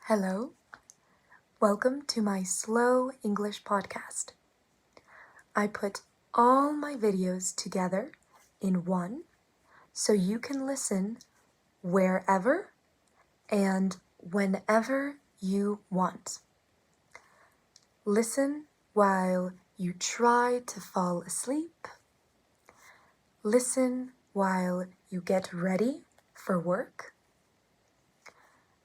Hello, welcome to my slow English podcast. I put all my videos together in one so you can listen wherever and whenever you want. Listen while you try to fall asleep. Listen while you get ready for work.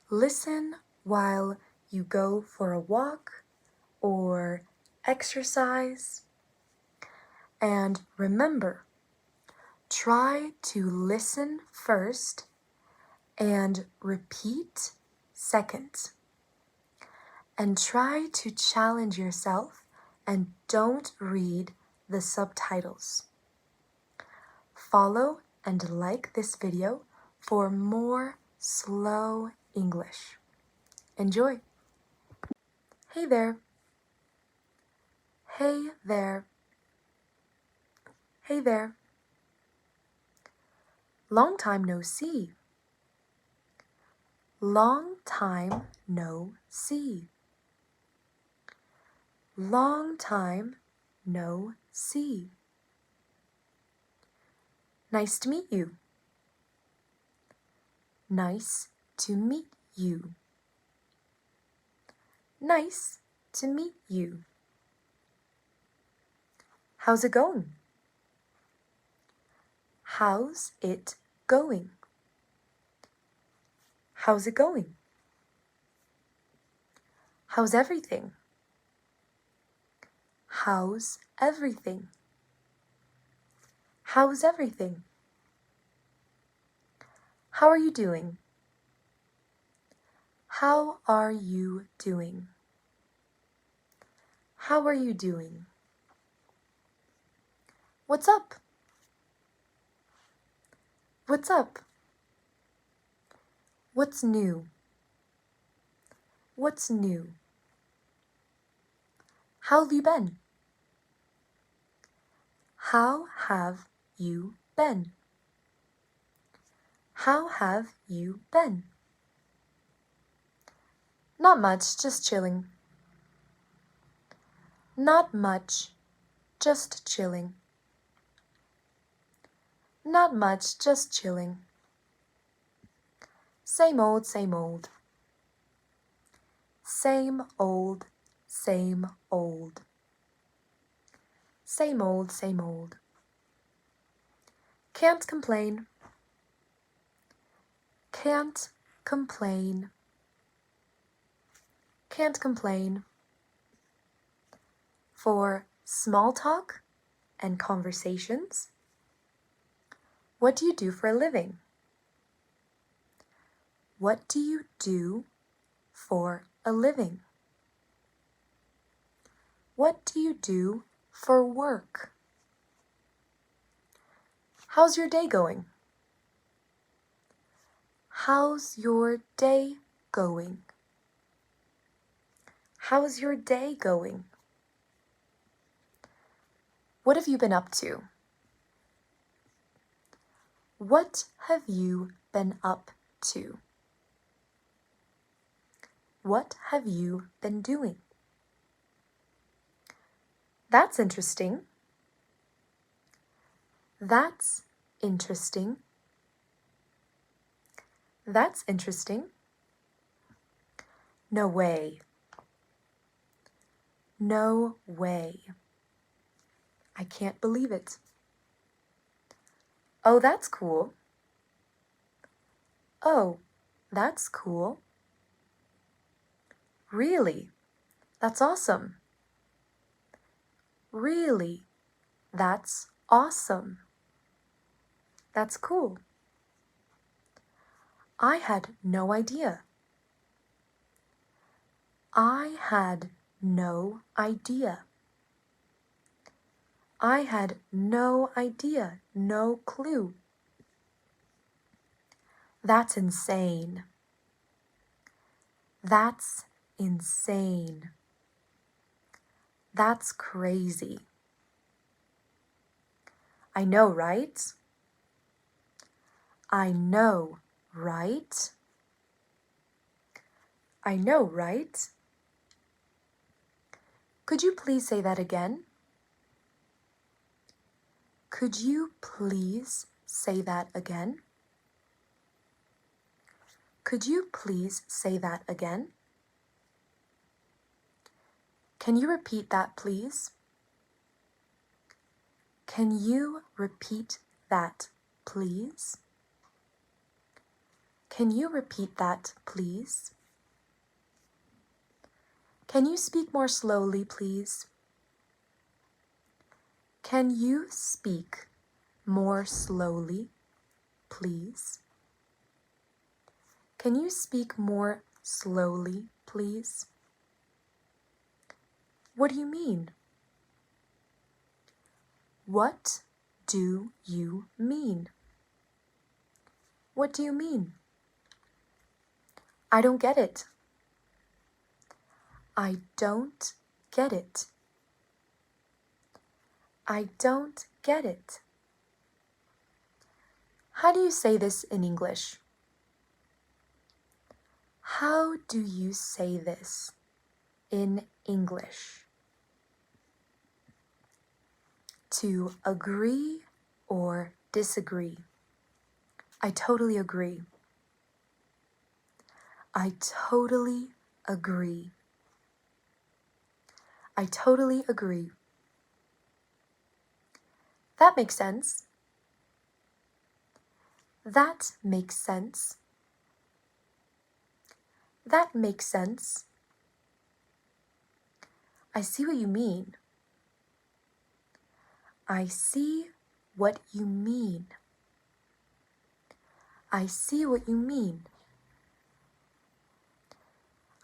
Listen while you go for a walk or exercise. And remember, try to listen first and repeat second. And try to challenge yourself and don't read the subtitles. Follow and like this video for more slow English. Enjoy! Hey there! Hey there! Hey there! Long time no see. Long time no see. Long time no see. Nice to meet you. Nice to meet you. Nice to meet you. How's it going? How's it going? How's it going? How's everything? How's everything? How's everything? How are you doing? How are you doing? How are you doing? What's up? What's up? What's new? What's new? How have you been? How have you been? How have you been? Not much, just chilling. Not much, just chilling. Not much, just chilling. Same old, same old. Same old, same old. Same old, same old. Can't complain. Can't complain. Can't complain. For small talk and conversations, what do you do for a living? What do you do for a living? What do you do for work? How's your day going? How's your day going? How's your day going? What have you been up to? What have you been up to? What have you been doing? That's interesting. That's interesting. That's interesting. No way. No way. I can't believe it. Oh, that's cool. Oh, that's cool. Really? That's awesome. Really? That's awesome. That's cool. I had no idea. I had no idea. I had no idea, no clue. That's insane. That's insane. That's crazy. I know, right? I know, right? I know, right? Could you please say that again? Could you please say that again? Could you please say that again? Can you repeat that, please? Can you repeat that, please? Can you repeat that, please? Can you speak more slowly, please? Can you speak more slowly, please? Can you speak more slowly, please? What do you mean? What do you mean? What do you mean? I don't get it. I don't get it. I don't get it. How do you say this in English? How do you say this in English? To agree or disagree? I totally agree. I totally agree. I totally agree. That makes sense. That makes sense. That makes sense. I see what you mean. I see what you mean. I see what you mean.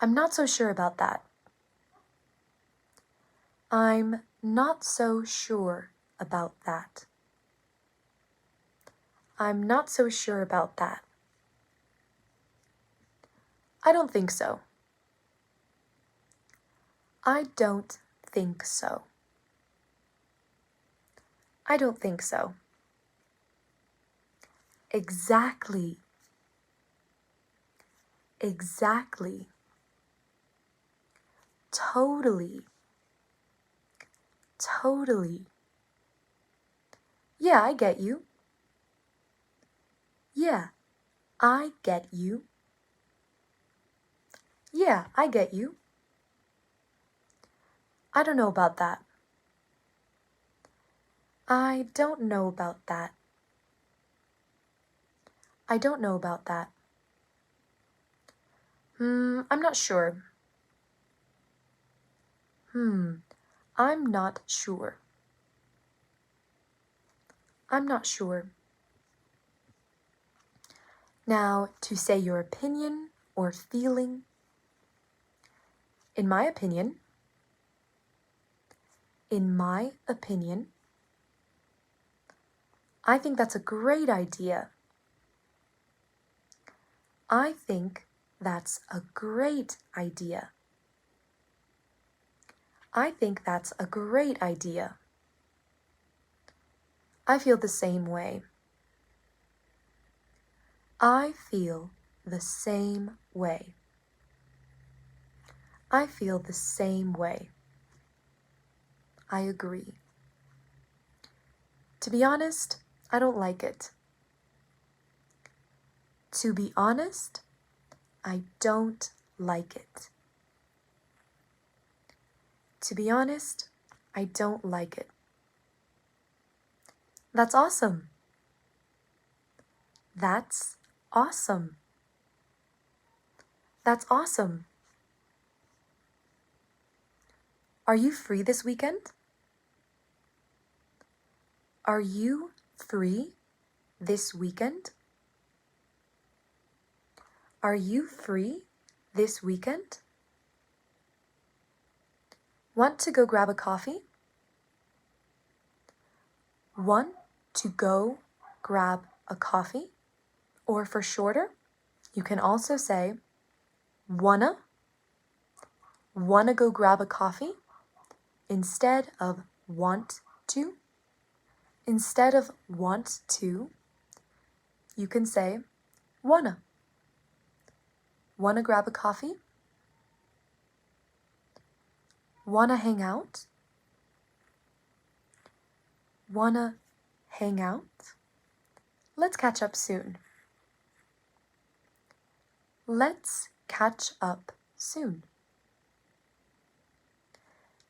I'm not so sure about that. I'm not so sure about that. I'm not so sure about that. I don't think so. I don't think so. I don't think so. Exactly. Exactly. Totally. Totally. Yeah, I get you. Yeah, I get you. Yeah, I get you. I don't know about that. I don't know about that. I don't know about that. I'm not sure. I'm not sure. I'm not sure. Now, to say your opinion or feeling. In my opinion. In my opinion. I think that's a great idea. I think that's a great idea. I think that's a great idea. I feel the same way. I feel the same way. I feel the same way. I agree. To be honest, I don't like it. To be honest, I don't like it. To be honest, I don't like it. That's awesome. That's awesome. That's awesome. Are you free this weekend? Are you free this weekend? Are you free this weekend? Want to go grab a coffee? Want to go grab a coffee? Or for shorter, you can also say wanna go grab a coffee instead of want to. Instead of want to, you can say wanna grab a coffee? Wanna hang out? Wanna hang out? Let's catch up soon. Let's catch up soon.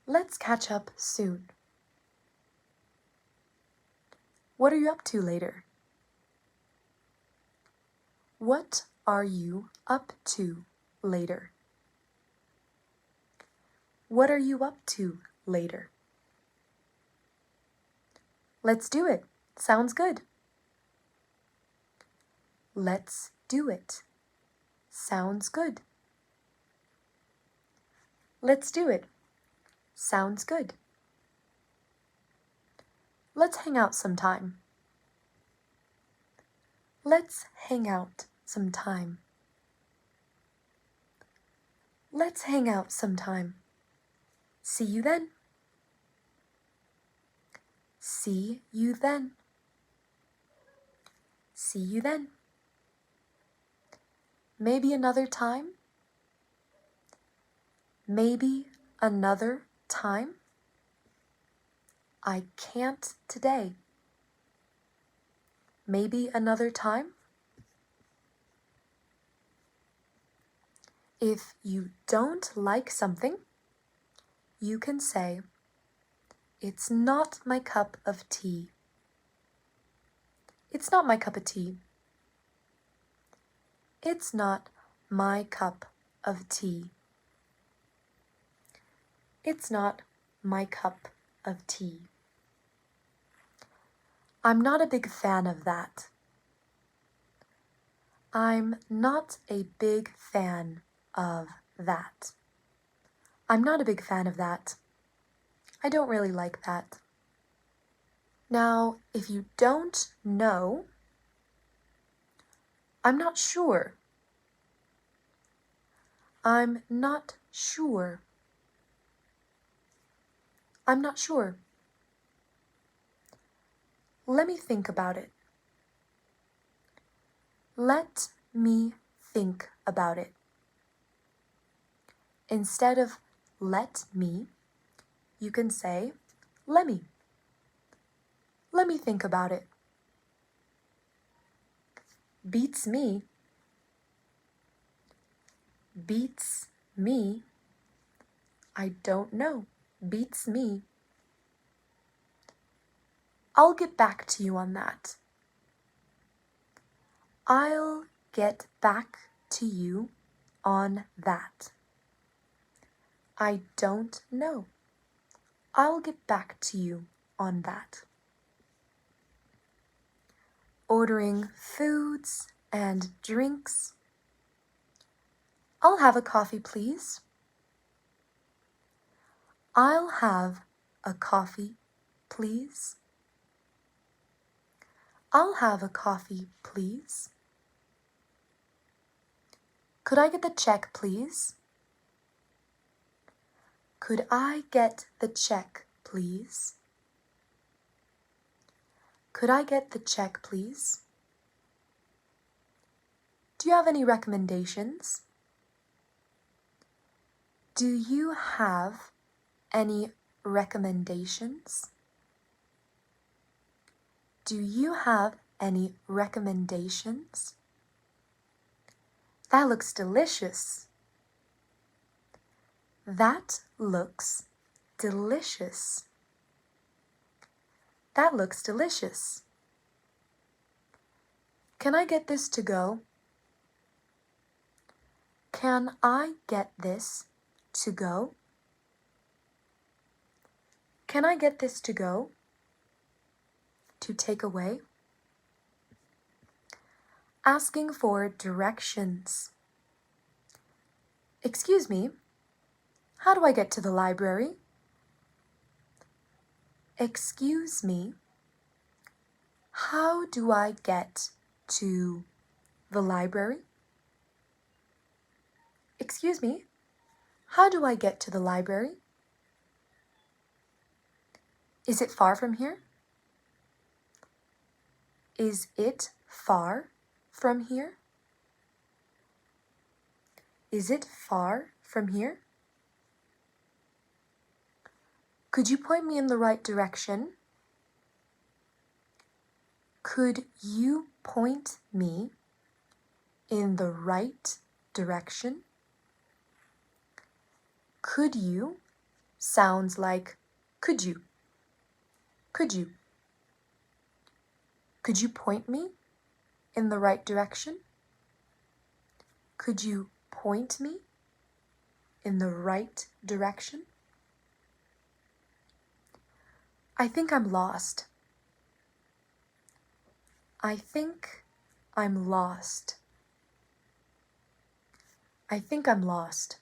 Let's catch up soon. What are you up to later? What are you up to later? What are you up to later? Let's do it. Sounds good. Let's do it. Sounds good. Let's do it. Sounds good. Let's hang out sometime. Let's hang out sometime. Let's hang out sometime. See you then. See you then. See you then. Maybe another time. Maybe another time. I can't today. Maybe another time. If you don't like something, you can say, it's not my cup of tea. It's not my cup of tea. It's not my cup of tea. It's not my cup of tea. I'm not a big fan of that. I'm not a big fan of that. I'm not a big fan of that. I don't really like that. Now, if you don't know, I'm not sure. I'm not sure. I'm not sure. Let me think about it. Let me think about it. Instead of let me, you can say let me. Let me think about it. Beats me. Beats me. I don't know. Beats me. I'll get back to you on that. I'll get back to you on that. I don't know. I'll get back to you on that. Ordering foods and drinks. I'll have a coffee, please. I'll have a coffee, please. I'll have a coffee, please. Could I get the check, please? Could I get the check, please? Could I get the check, please? Do you have any recommendations? Do you have any recommendations? Do you have any recommendations? That looks delicious. That looks delicious. That looks delicious. Can I get this to go? Can I get this to go? Can I get this to go? To take away? Asking for directions. Excuse me, how do I get to the library? Excuse me, how do I get to the library? Excuse me, how do I get to the library? Is it far from here? Is it far from here? Is it far from here? Could you point me in the right direction? Could you point me in the right direction? Could you sounds like could you? Could you? Could you point me in the right direction? Could you point me in the right direction? I think I'm lost. I think I'm lost. I think I'm lost.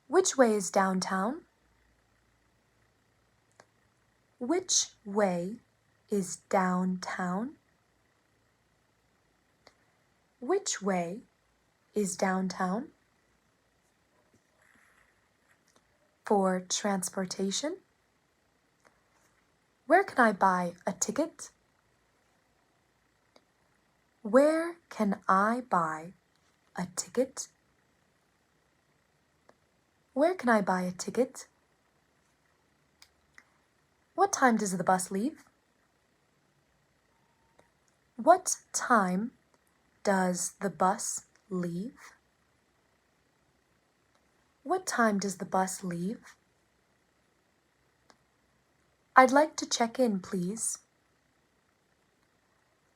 Which way is downtown? Which way is downtown? Which way is downtown? For transportation? Where can I buy a ticket? Where can I buy a ticket? Where can I buy a ticket? What time does the bus leave? What time does the bus leave? What time does the bus leave? I'd like to check in, please.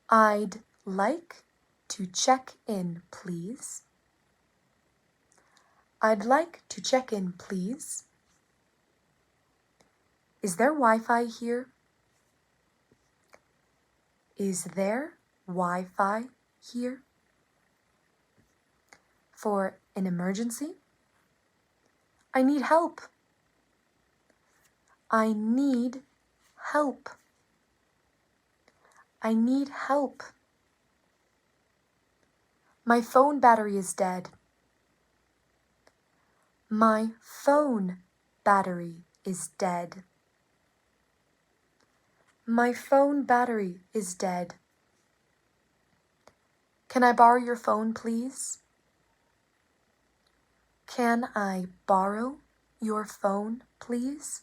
I'd like to check in, please. I'd like to check in, please. Is there Wi-Fi here? Is there Wi-Fi here? For an emergency? I need help. I need help. I need help. My phone battery is dead. My phone battery is dead. My phone battery is dead. Can I borrow your phone, please? Can I borrow your phone, please?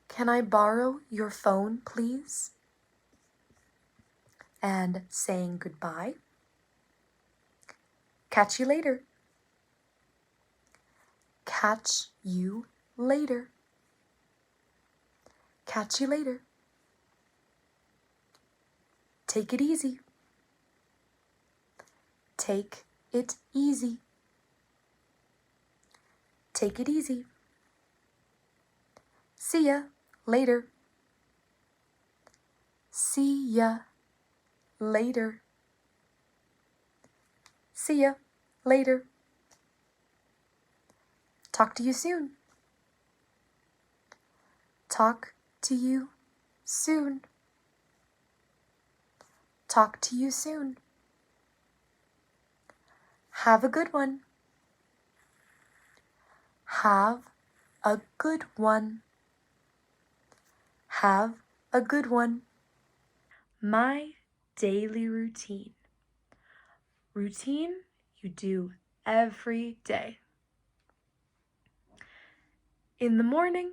Can I borrow your phone, please? And saying goodbye. Catch you later. Catch you later. Catch you later. Take it easy. Take it easy. Take it easy. See ya later. See ya later. See ya later. Talk to you soon. Talk to you soon. Talk to you soon. Have a good one. Have a good one. Have a good one. My daily routine. Routine you do every day. In the morning,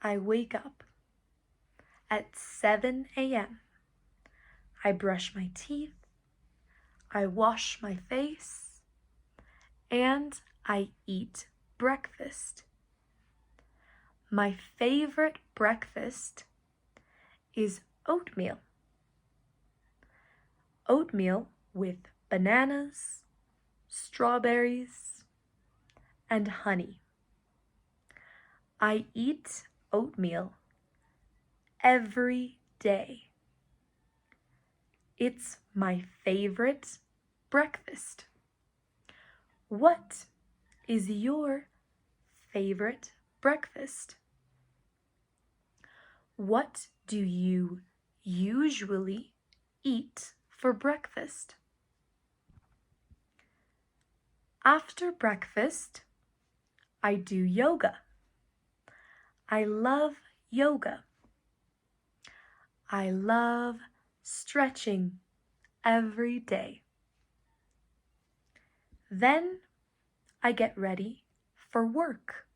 I wake up at 7 a.m. I brush my teeth, I wash my face, and I eat breakfast. My favorite breakfast is oatmeal. Oatmeal with bananas, strawberries, and honey. I eat oatmeal every day. It's my favorite breakfast. What is your favorite breakfast? What do you usually eat for breakfast? After breakfast, I do yoga. I love yoga. I love stretching every day. Then I get ready for work.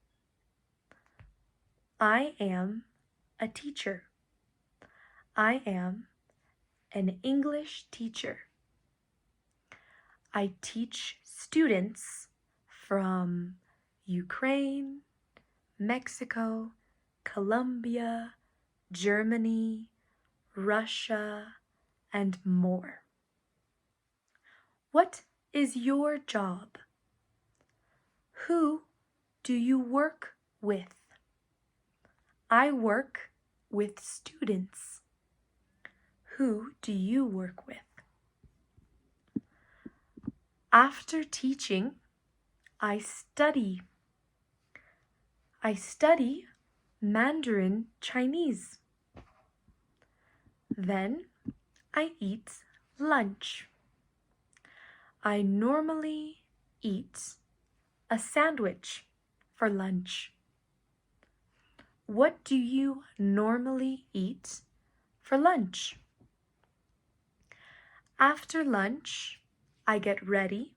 I am a teacher. I am an English teacher. I teach students from Ukraine, Mexico, Colombia, Germany, Russia, and more. What is your job? Who do you work with? I work with students. Who do you work with? After teaching, I study. I study Mandarin Chinese. Then I eat lunch. I normally eat a sandwich for lunch. What do you normally eat for lunch? After lunch, I get ready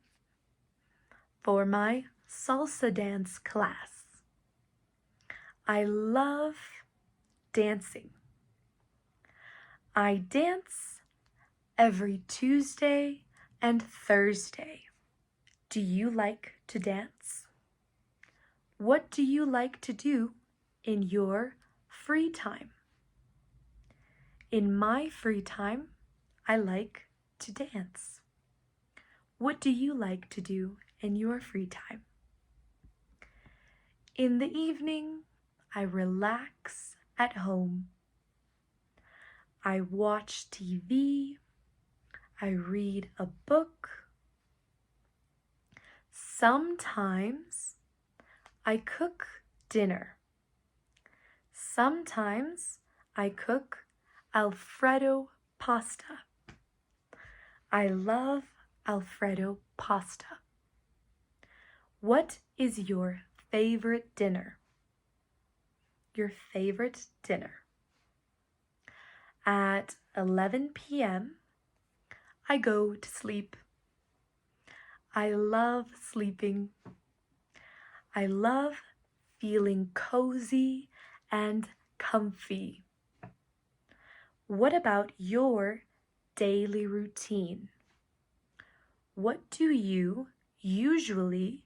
for my salsa dance class. I love dancing. I dance every Tuesday and Thursday. Do you like to dance? What do you like to do in your free time? In my free time, I like to dance. What do you like to do in your free time? In the evening, I relax at home. I watch TV. I read a book. Sometimes I cook dinner. Sometimes I cook Alfredo pasta. I love Alfredo pasta. What is your favorite dinner? Your favorite dinner. At 11 p.m., I go to sleep. I love sleeping. I love feeling cozy and comfy. What about your daily routine? What do you usually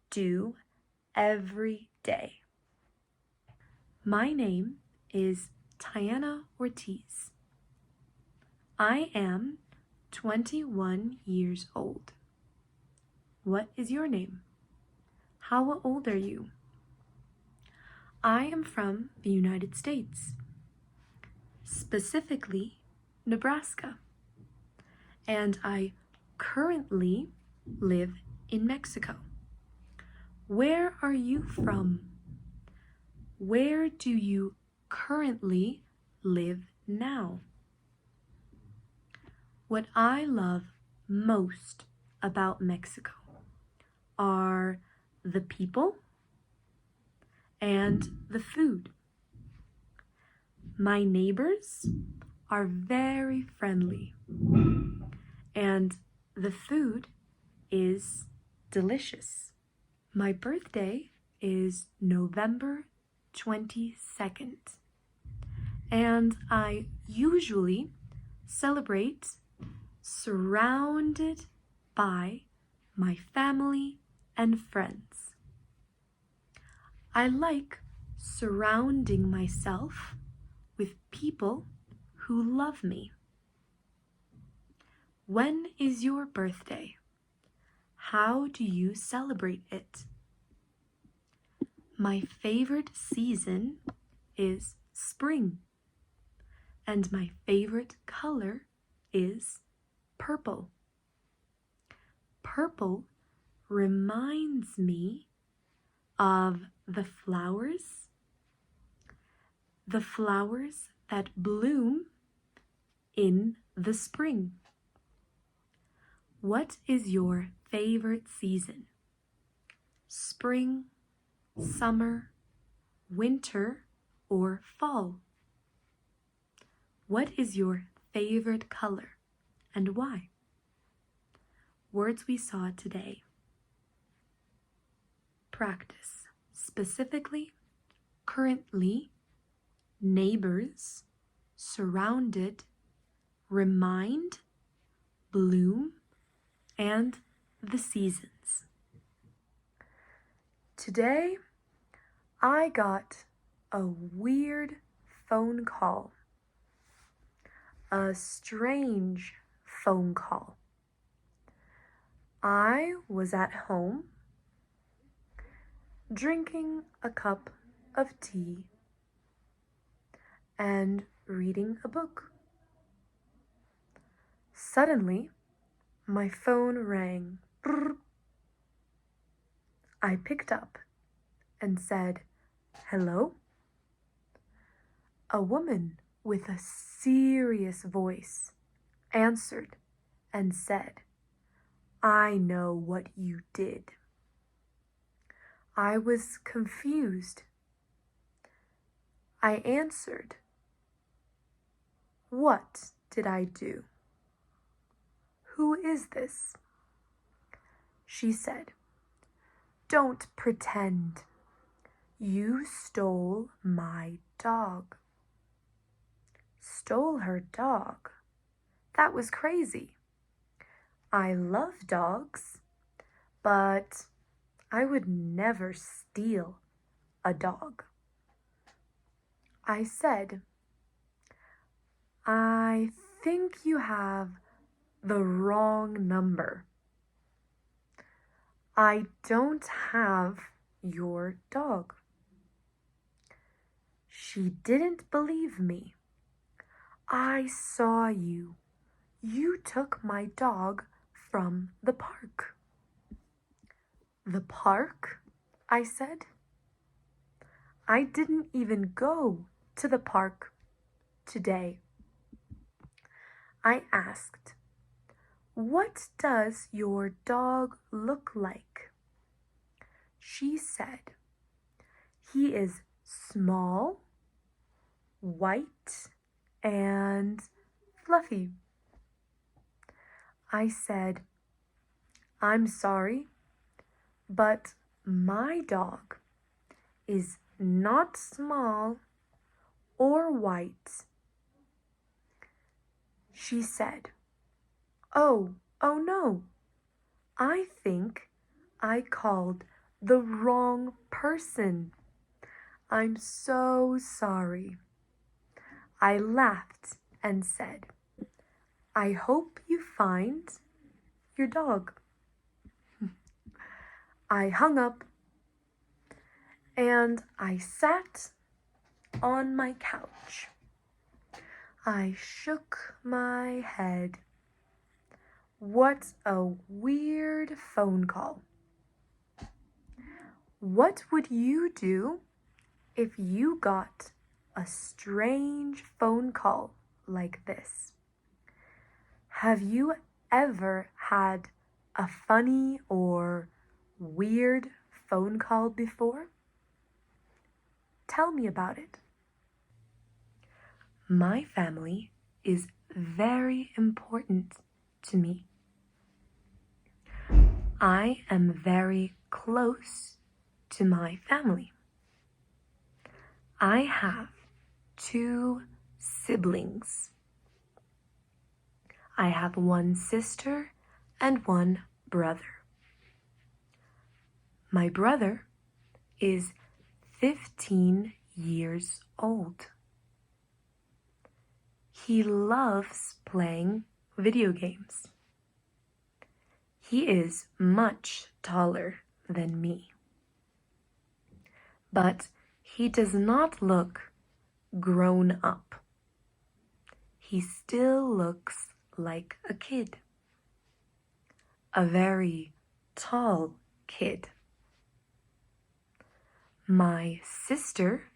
do every day? My name is Tiana Ortiz. I am 21 years old. What is your name? How old are you? I am from the United States, specifically Nebraska, and I currently live in Mexico. Where are you from? Where do you currently live now? What I love most about Mexico are the people and the food. My neighbors are very friendly, and the food is delicious. My birthday is November 22nd, and I usually celebrate surrounded by my family and friends. I like surrounding myself with people who love me. When is your birthday? How do you celebrate it? My favorite season is spring, and my favorite color is purple. Purple reminds me of the flowers that bloom in the spring. What is your favorite season? Spring, summer, winter, or fall? What is your favorite color and why? Words we saw today: practice, specifically, currently, neighbors, surrounded, remind, bloom, and the seasons. Today, I got a weird phone call, a strange phone call. I was at home drinking a cup of tea and reading a book. Suddenly, my phone rang. Brrr. I picked up and said, "Hello?" A woman with a serious voice answered and said, "I know what you did." I was confused. I answered, "What did I do? Who is this?" She said, "Don't pretend. You stole my dog." Stole her dog? That was crazy. I love dogs, but I would never steal a dog. I said, "I think you have the wrong number. I don't have your dog." She didn't believe me. "I saw you. You took my dog from the park." "The park?" I said. "I didn't even go to the park today." I asked, "What does your dog look like?" She said, "He is small, white, and fluffy." I said, "I'm sorry, but my dog is not small or white." She said, oh no, I think I called the wrong person. I'm so sorry." I laughed and said, "I hope you find your dog." I hung up and I sat on my couch. I shook my head. What a weird phone call. What would you do if you got a strange phone call like this? Have you ever had a funny or weird phone call before? Tell me about it. My family is very important to me. I am very close to my family. I have 2 siblings. I have 1 sister and 1 brother. My brother is 15 years old. He loves playing video games. He is much taller than me. But he does not look grown up. He still looks like a kid. A very tall kid. My sister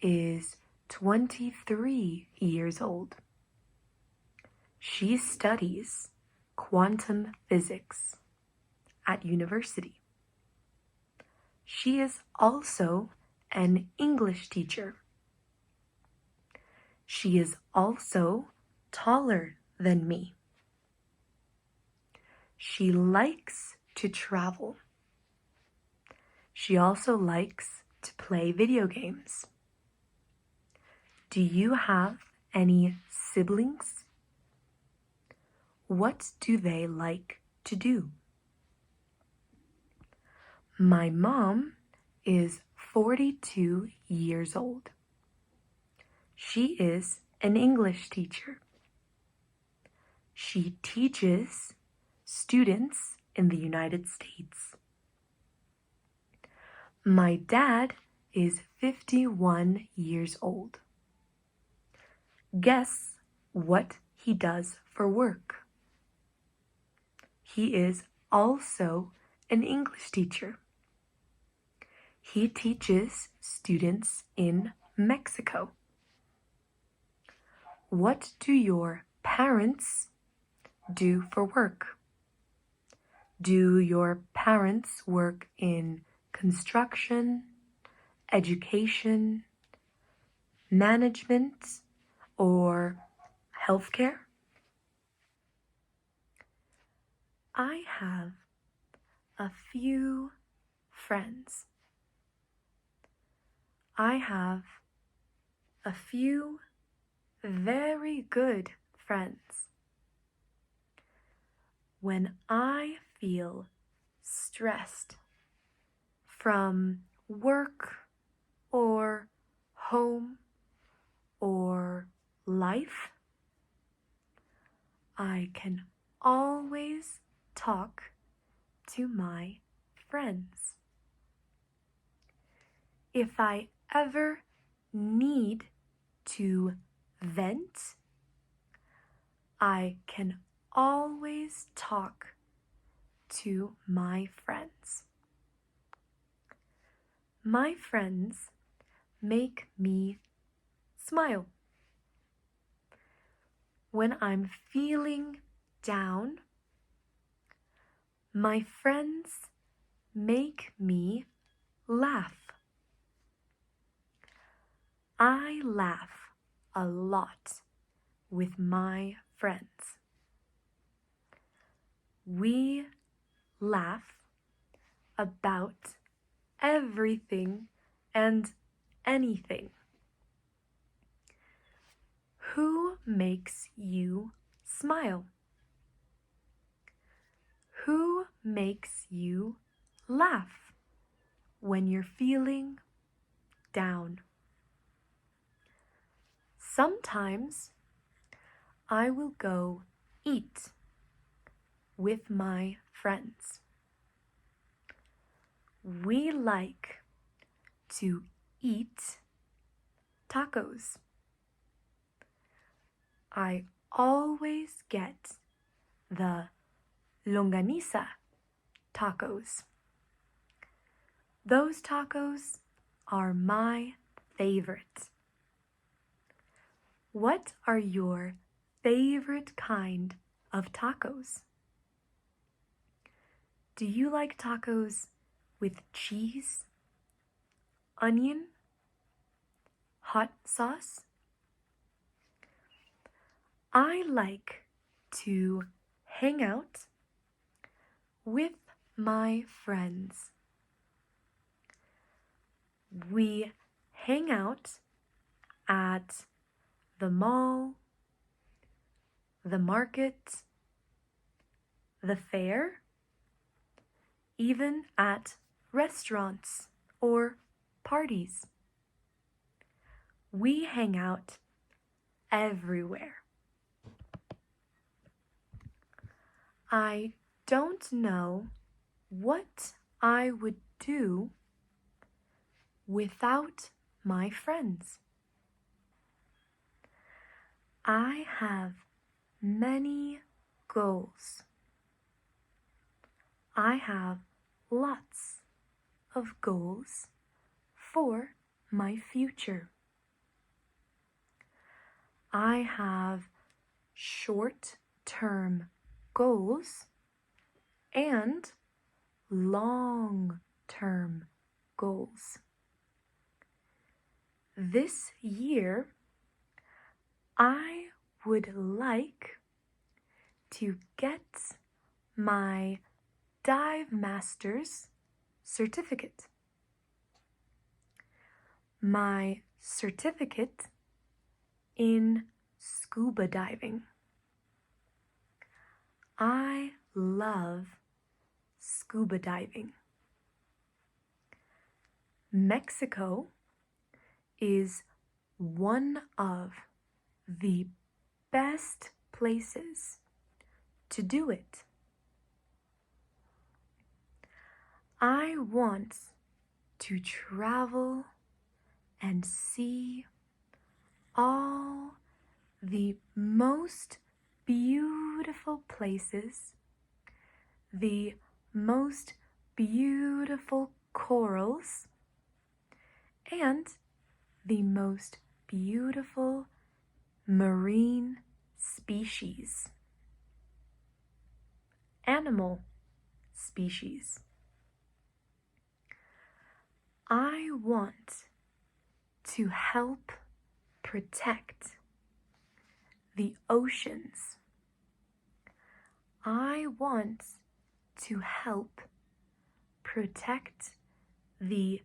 is 23 years old. She studies quantum physics at university. She is also an English teacher. She is also taller than me. She likes to travel. She also likes to play video games. Do you have any siblings? What do they like to do? My mom is 42 years old. She is an English teacher. She teaches students in the United States. My dad is 51 years old. Guess what he does for work? He is also an English teacher. He teaches students in Mexico. What do your parents do for work? Do your parents work in construction, education, management, or healthcare? I have a few friends. I have a few very good friends. When I feel stressed from work or home or life, I can always talk to my friends. If I ever need to vent, I can always talk to my friends. My friends make me smile. When I'm feeling down, my friends make me laugh. I laugh a lot with my friends. We laugh about everything and anything. Who makes you smile? Who makes you laugh when you're feeling down? Sometimes I will go eat with my friends. We like to eat tacos. I always get the longaniza tacos. Those tacos are my favorite. What are your favorite kind of tacos? Do you like tacos with cheese, onion, hot sauce? I like to hang out with my friends. We hang out at the mall, the market, the fair, even at restaurants or parties. We hang out everywhere. I don't know what I would do without my friends. I have many goals. I have lots of goals for my future. I have short-term goals and long-term goals. This year, I would like to get my Dive Master's certificate. my certificate in scuba diving. I love scuba diving. Mexico is one of the best places to do it. I want to travel and see all the most beautiful places, the most beautiful corals, and the most beautiful marine species, animal species. I want to help protect the oceans. I want to help protect the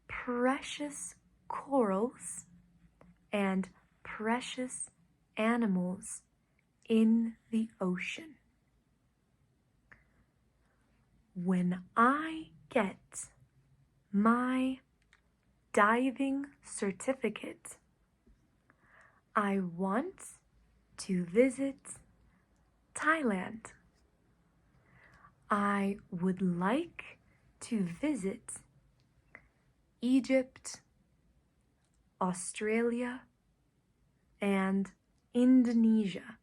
precious corals and precious animals in the ocean. When I get my diving certificate, I want to visit Thailand. I would like to visit Egypt, Australia, and Indonesia.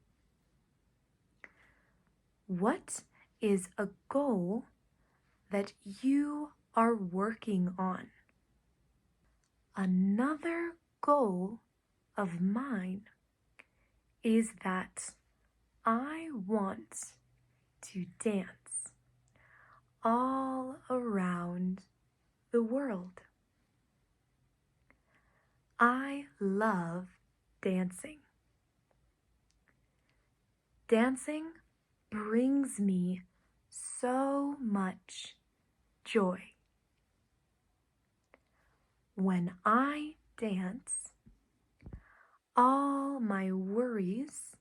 What is a goal that you are working on? Another goal of mine is that I want to dance all around the world. I love dancing. Dancing brings me so much joy. When I dance, all my worries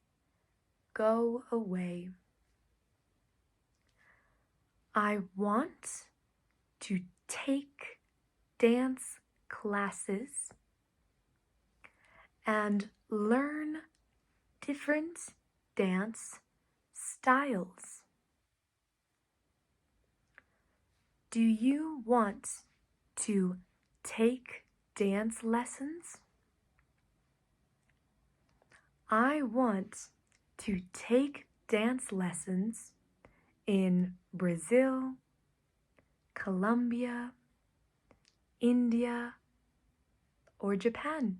go away. I want to take dance classes and learn different dance styles. Do you want to take dance lessons? I want to take dance lessons in Brazil, Colombia, India, or Japan.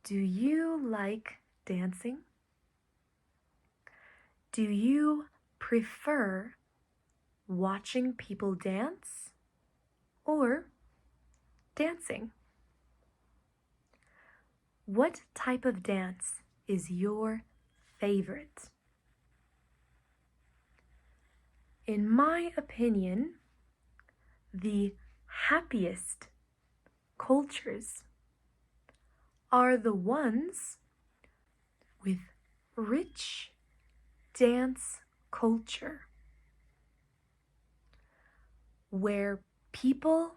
Do you like dancing? Do you prefer watching people dance or dancing? What type of dance is your favorite? In my opinion, the happiest cultures are the ones with rich dance culture, where people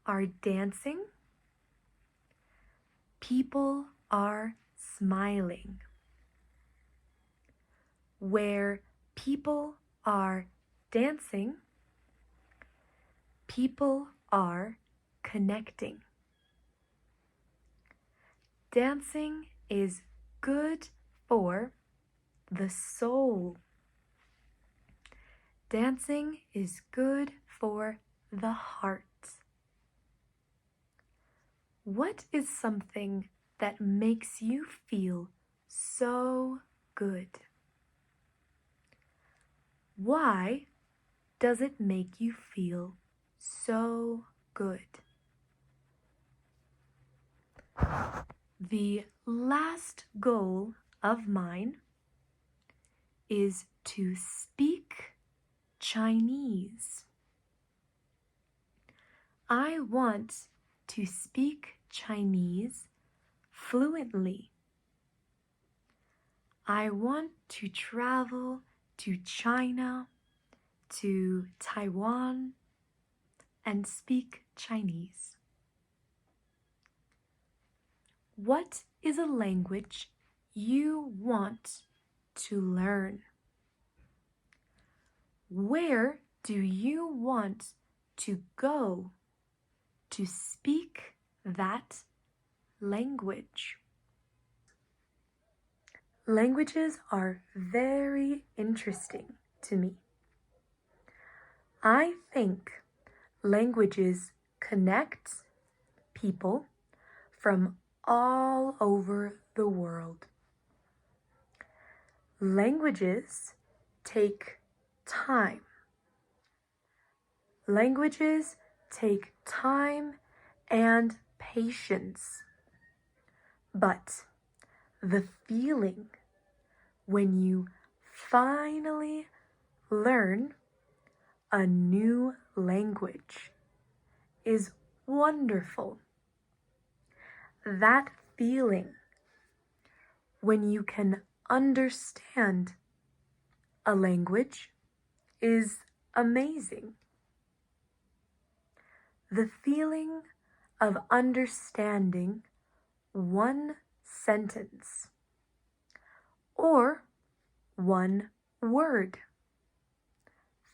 are dancing, people are smiling, where people are dancing, people are connecting. Dancing is good for the soul. Dancing is good for the heart. What is something that makes you feel so good? Why does it make you feel so good? The last goal of mine is to speak Chinese. I want to speak Chinese fluently. I want to travel to China, to Taiwan, and speak Chinese. What is a language you want to learn? Where do you want to go to speak that language? Languages are very interesting to me. I think languages connect people from all over the world. Languages take time. Languages take time and patience. But the feeling when you finally learn a new language is wonderful. That feeling when you can understand a language is amazing. The feeling of understanding one sentence or one word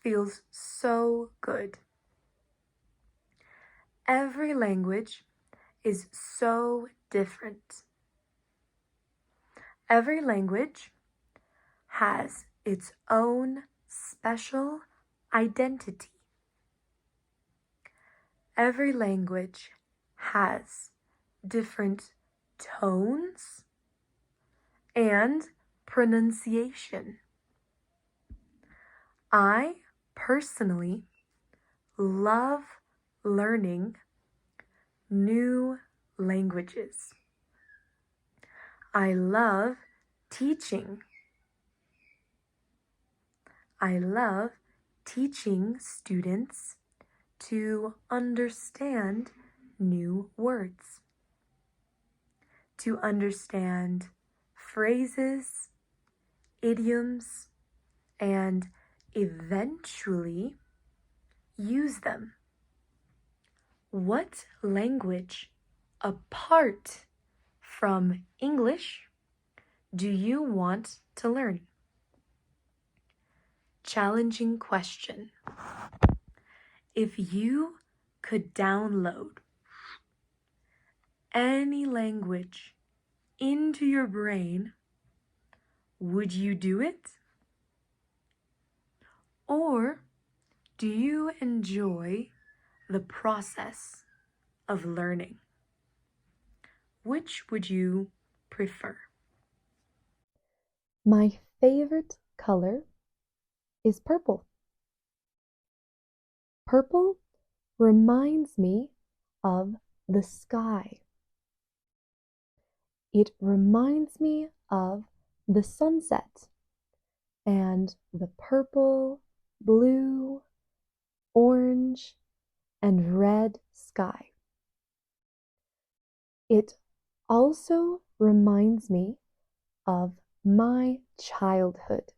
feels so good. Every language is so different. Every language has its own special identity. Every language has different tones and pronunciation. I personally love learning new languages. I love teaching. I love teaching students to understand new words, to understand phrases, idioms, and eventually use them. What language, apart from English, do you want to learn? Challenging question. If you could download any language into your brain, would you do it? Or do you enjoy the process of learning? Which would you prefer? My favorite color is purple. Purple reminds me of the sky. It reminds me of the sunset and the purple, blue, orange, and red sky. It also reminds me of my childhood.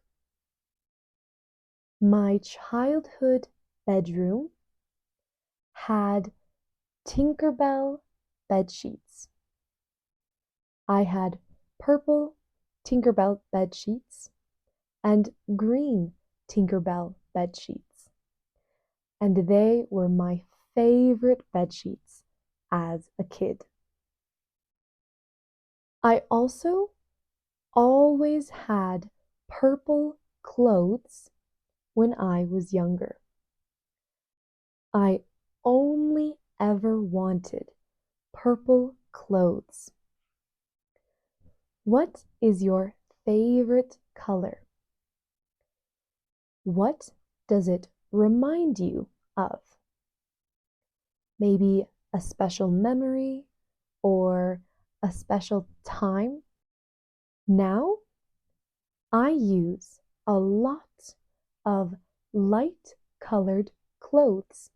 My childhood bedroom had Tinkerbell bed sheets. I had purple Tinkerbell bed sheets and green Tinkerbell bed sheets, and they were my favorite bed sheets as a kid. I also always had purple clothes when I was younger. I only ever wanted purple clothes. What is your favorite color? What does it remind you of? Maybe a special memory or a special time? Now, I use a lot of light colored clothes.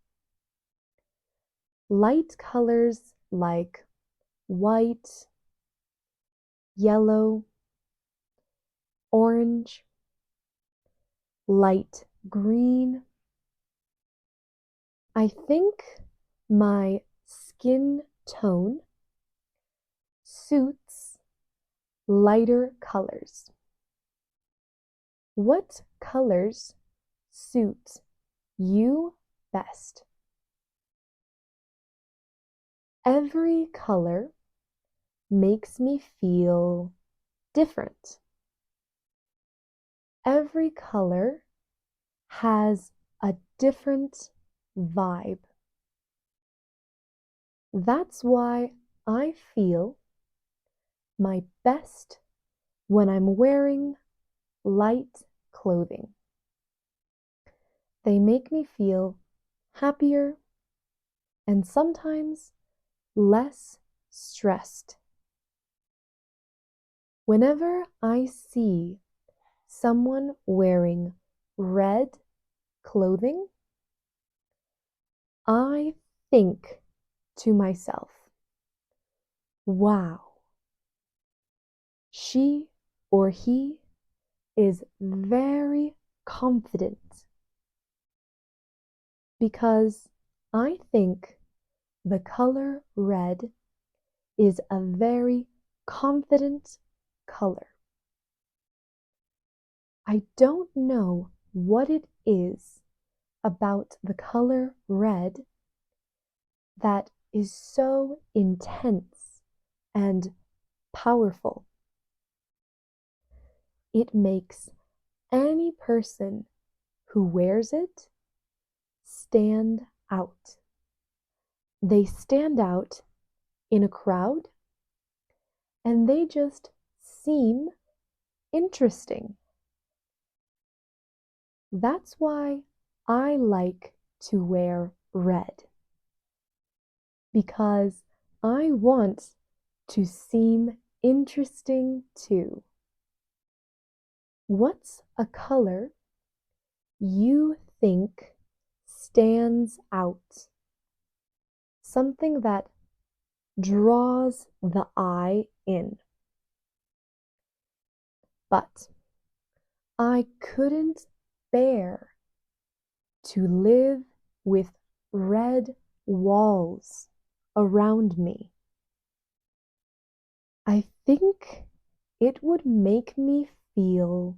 Light colors like white, yellow, orange, light green. I think my skin tone suits lighter colors. What colors suit you best? Every color makes me feel different. Every color has a different vibe. That's why I feel my best when I'm wearing light clothing. They make me feel happier and sometimes less stressed. Whenever I see someone wearing red clothing, I think to myself, wow, she or he is very confident, because I think the color red is a very confident color. I don't know what it is about the color red that is so intense and powerful. It makes any person who wears it stand out. They stand out in a crowd and they just seem interesting. That's why I like to wear red, because I want to seem interesting too. What's a color you think stands out? Something that draws the eye in. But I couldn't bear to live with red walls around me. I think it would make me feel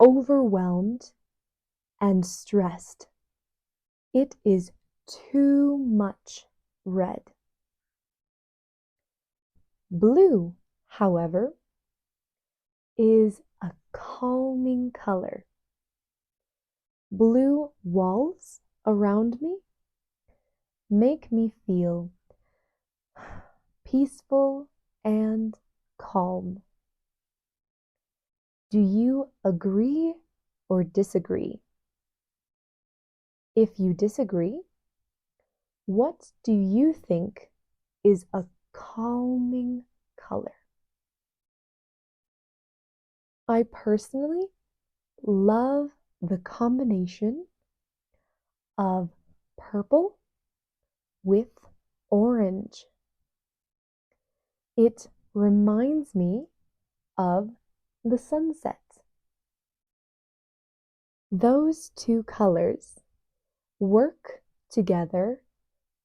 overwhelmed and stressed. It is too much red. Blue, however, is a calming color. Blue walls around me make me feel peaceful and calm. Do you agree or disagree? If you disagree, what do you think is a calming color? I personally love the combination of purple with orange. It reminds me of the sunset. Those two colors work together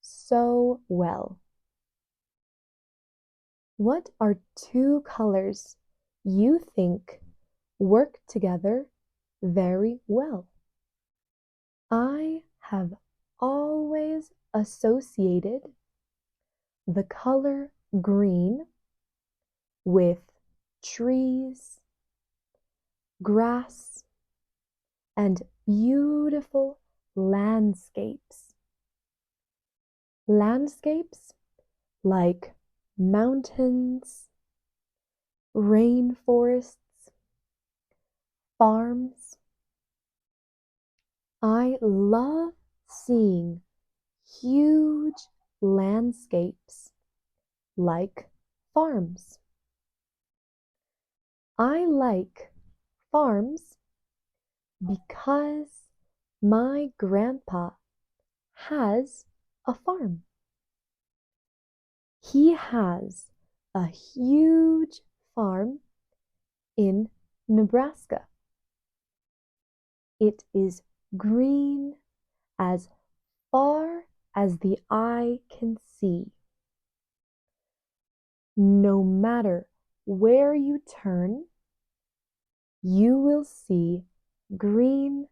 so well. What are two colors you think work together very well? I have always associated the color green with trees, grass, and beautiful landscapes. Landscapes like mountains, rainforests, farms. I love seeing huge landscapes like farms. I like farms because my grandpa has a farm. He has a huge farm in Nebraska. It is green as far as the eye can see. No matter where you turn, you will see green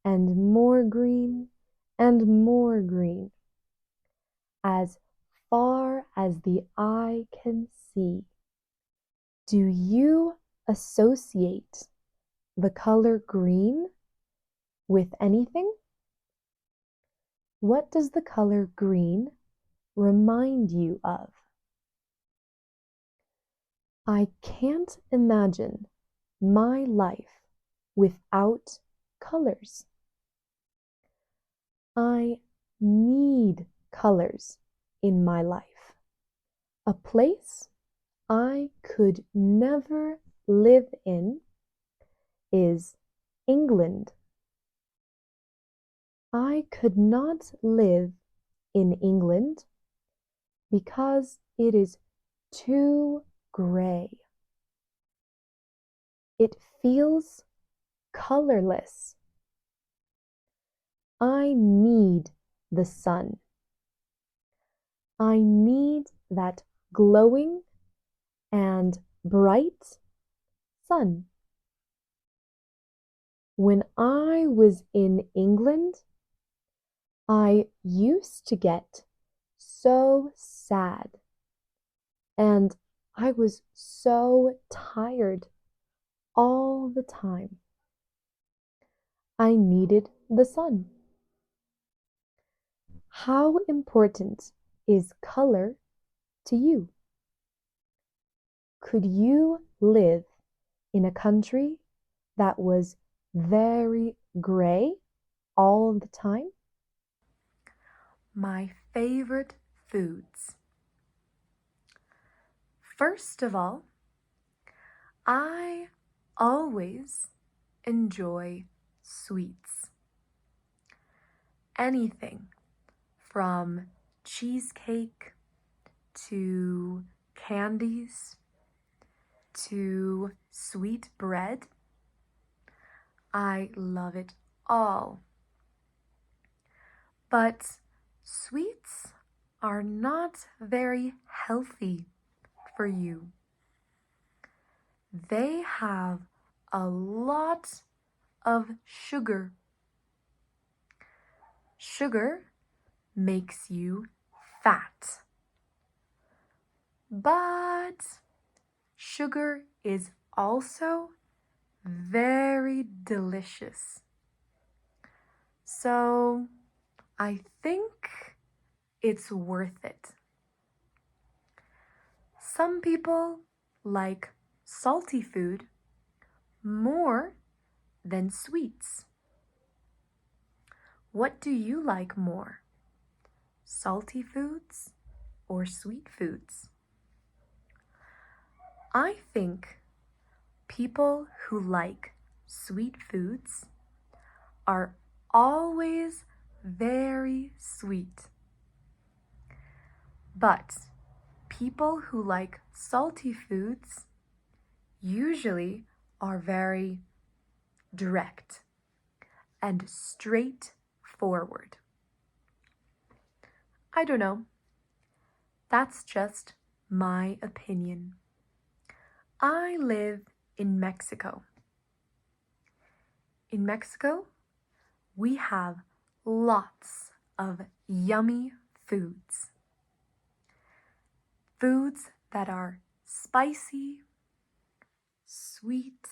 and more green and more green as far as the eye can see. Do you associate the color green with anything? What does the color green remind you of? I can't imagine my life without colors. I need colors in my life. A place I could never live in is England. I could not live in England because it is too gray. It feels colorless. I need the sun. I need that glowing and bright sun. When I was in England, I used to get so sad and I was so tired all the time. I needed the sun. How important is color to you? Could you live in a country that was very gray all the time? My favorite foods. First of all, I always enjoy sweets. Anything from cheesecake to candies to sweet bread. I love it all. But sweets are not very healthy for you. They have a lot of sugar. Sugar makes you fat. But sugar is also very delicious. So I think it's worth it. Some people like salty food more than sweets. What do you like more? Salty foods or sweet foods? I think people who like sweet foods are always very sweet. But people who like salty foods usually are very direct and straightforward. I don't know. That's just my opinion. I live in Mexico. In Mexico, we have lots of yummy foods. Foods that are spicy, sweet,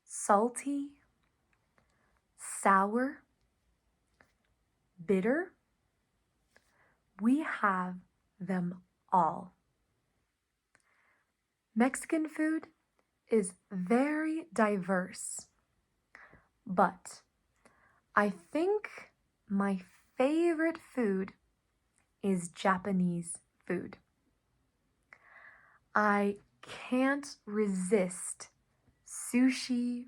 salty, sour, bitter. We have them all. Mexican food is very diverse, but I think my favorite food is Japanese food. I can't resist sushi,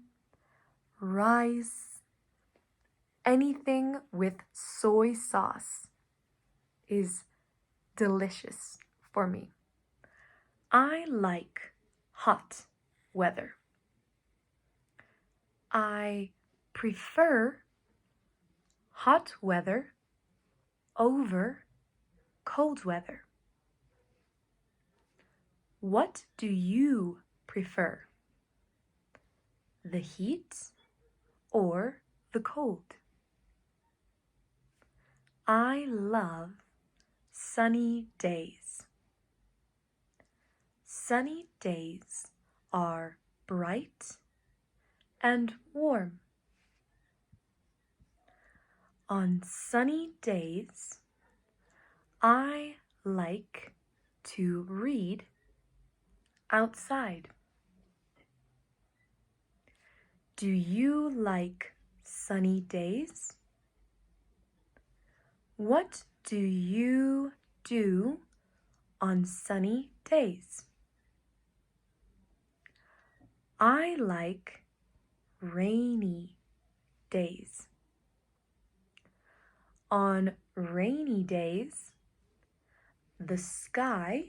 rice, anything with soy sauce is delicious for me. I like hot weather. I prefer hot weather over cold weather. What do you prefer? The heat or the cold? I love sunny days. Sunny days are bright and warm. On sunny days, I like to read outside. Do you like sunny days? What do you do on sunny days? I like rainy days. On rainy days, the sky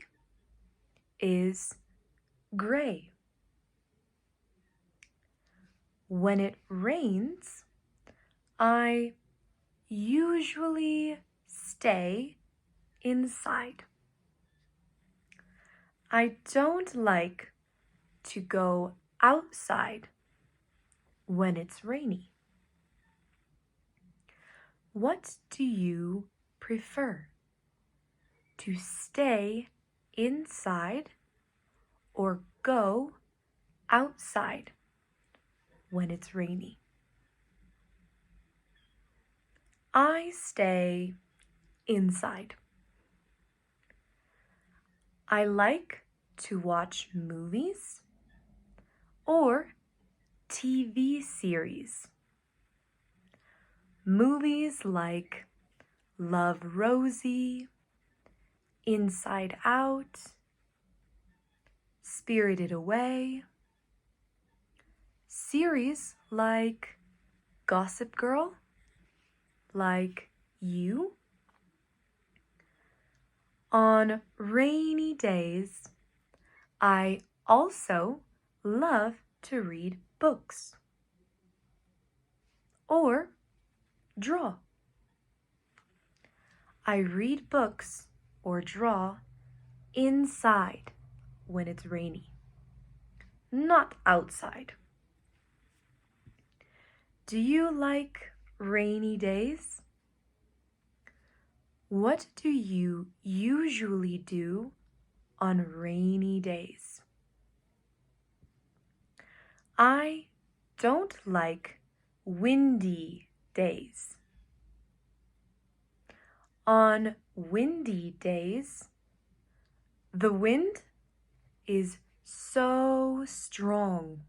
is gray. When it rains, I usually stay inside. I don't like to go outside when it's rainy. What do you prefer? To stay inside or go outside when it's rainy? I stay inside. I like to watch movies or TV series. Movies like Love, Rosie, Inside Out, Spirited Away. Series like Gossip Girl, like You. On rainy days, I also love to read books or draw. I read books or draw inside when it's rainy, not outside. Do you like rainy days? What do you usually do on rainy days? I don't like windy days. On windy days, the wind is so strong.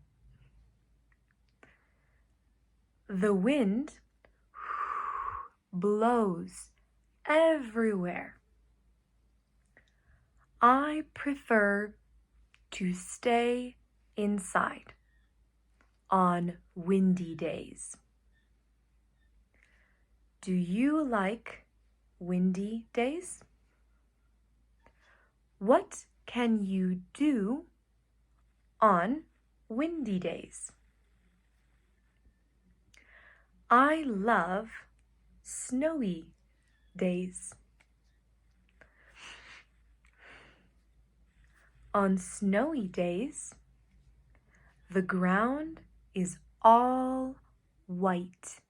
The wind blows everywhere. I prefer to stay inside on windy days. Do you like windy days? What can you do on windy days? I love snowy days. On snowy days, the ground is all white.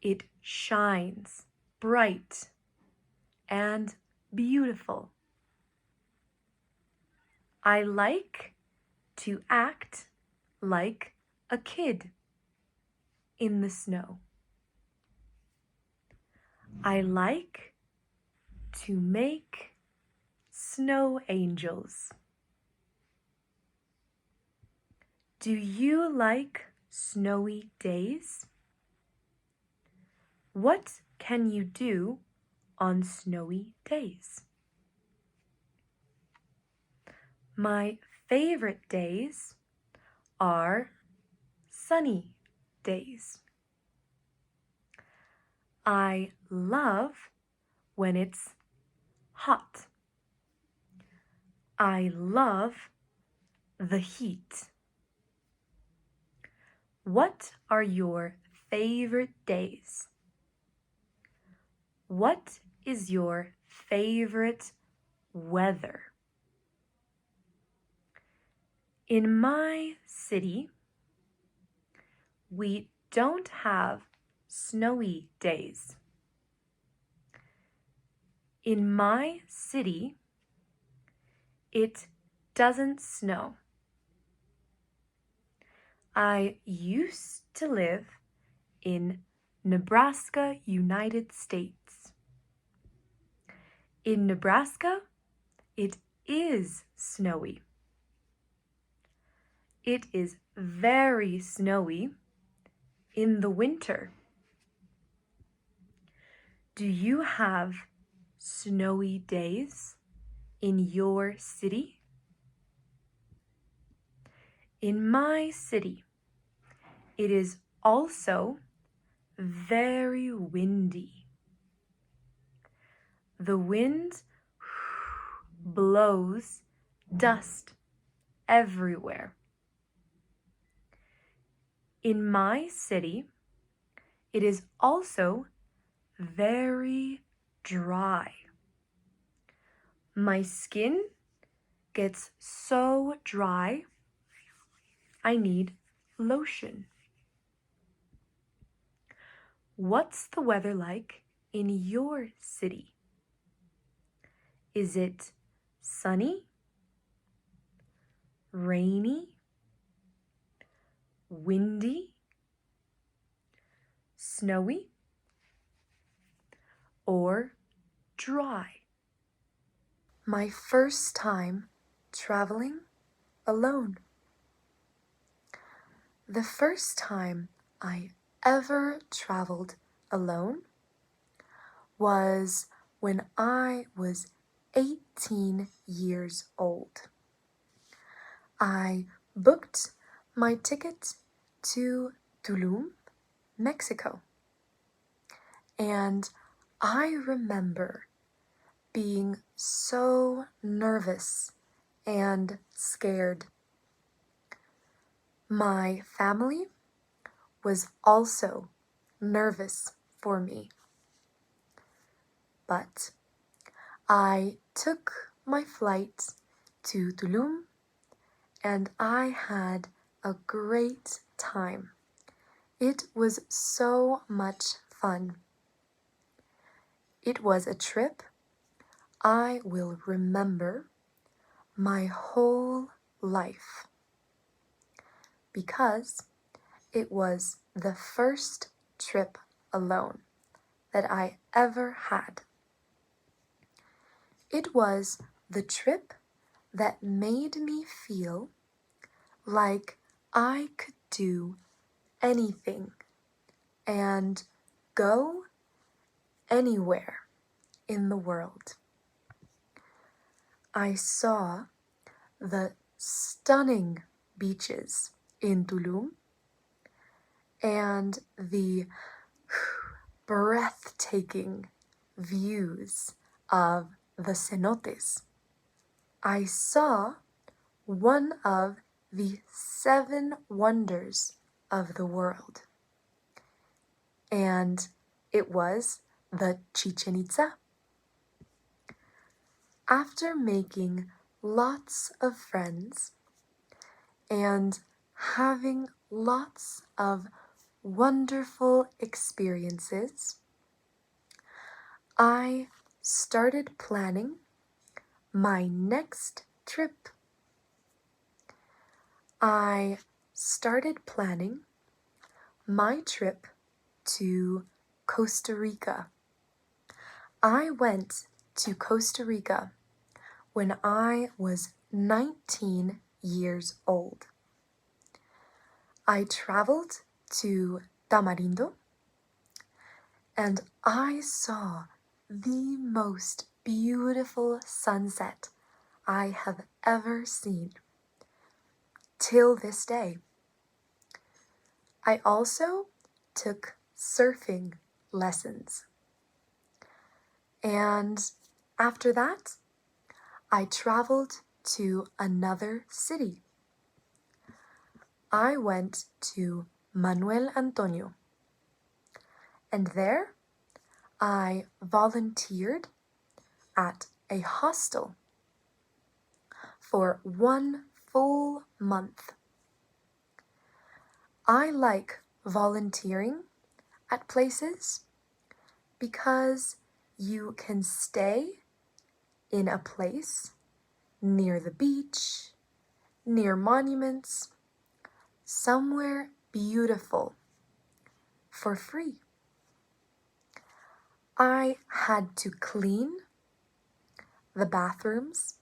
It shines bright and beautiful. I like to act like a kid in the snow. I like to make snow angels. Do you like snowy days? What can you do on snowy days? My favorite days are sunny days. I love when it's hot. I love the heat. What are your favorite days? What is your favorite weather? In my city, we don't have snowy days. In my city, it doesn't snow. I used to live in Nebraska, United States. In Nebraska, it is snowy. It is very snowy in the winter. Do you have snowy days in your city? In my city, it is also very windy. The wind blows dust everywhere. In my city, it is also very dry. My skin gets so dry, I need lotion. What's the weather like in your city? Is it sunny, rainy, windy, snowy, or dry? My first time traveling alone. The first time I ever traveled alone was when I was 18 years old. I booked my ticket to Tulum, Mexico. And I remember being so nervous and scared. My family was also nervous for me. But I took my flight to Tulum and I had a great time. It was so much fun. It was a trip I will remember my whole life because it was the first trip alone that I ever had. It was the trip that made me feel like I could do anything and go anywhere in the world. I saw the stunning beaches in Tulum and the breathtaking views of the cenotes. I saw one of the 7 wonders of the world, and it was the Chichen Itza. After making lots of friends and having lots of wonderful experiences, I started planning my next trip. I started planning my trip to Costa Rica. I went to Costa Rica when I was 19 years old. I traveled to Tamarindo and I saw the most beautiful sunset I have ever seen till this day. I also took surfing lessons. And after that, I traveled to another city. I went to Manuel Antonio, and there I volunteered at a hostel for 1 full month. I like volunteering at places because you can stay in a place near the beach, near monuments, somewhere beautiful for free. I had to clean the bathrooms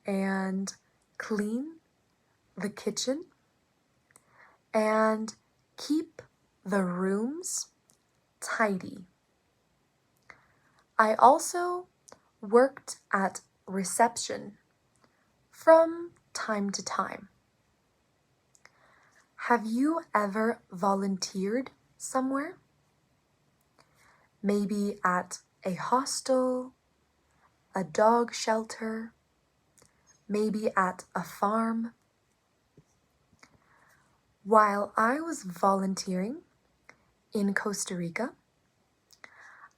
and clean the kitchen and keep the rooms tidy. I also worked at reception from time to time. Have you ever volunteered somewhere? Maybe at a hostel, a dog shelter, maybe at a farm. While I was volunteering in Costa Rica,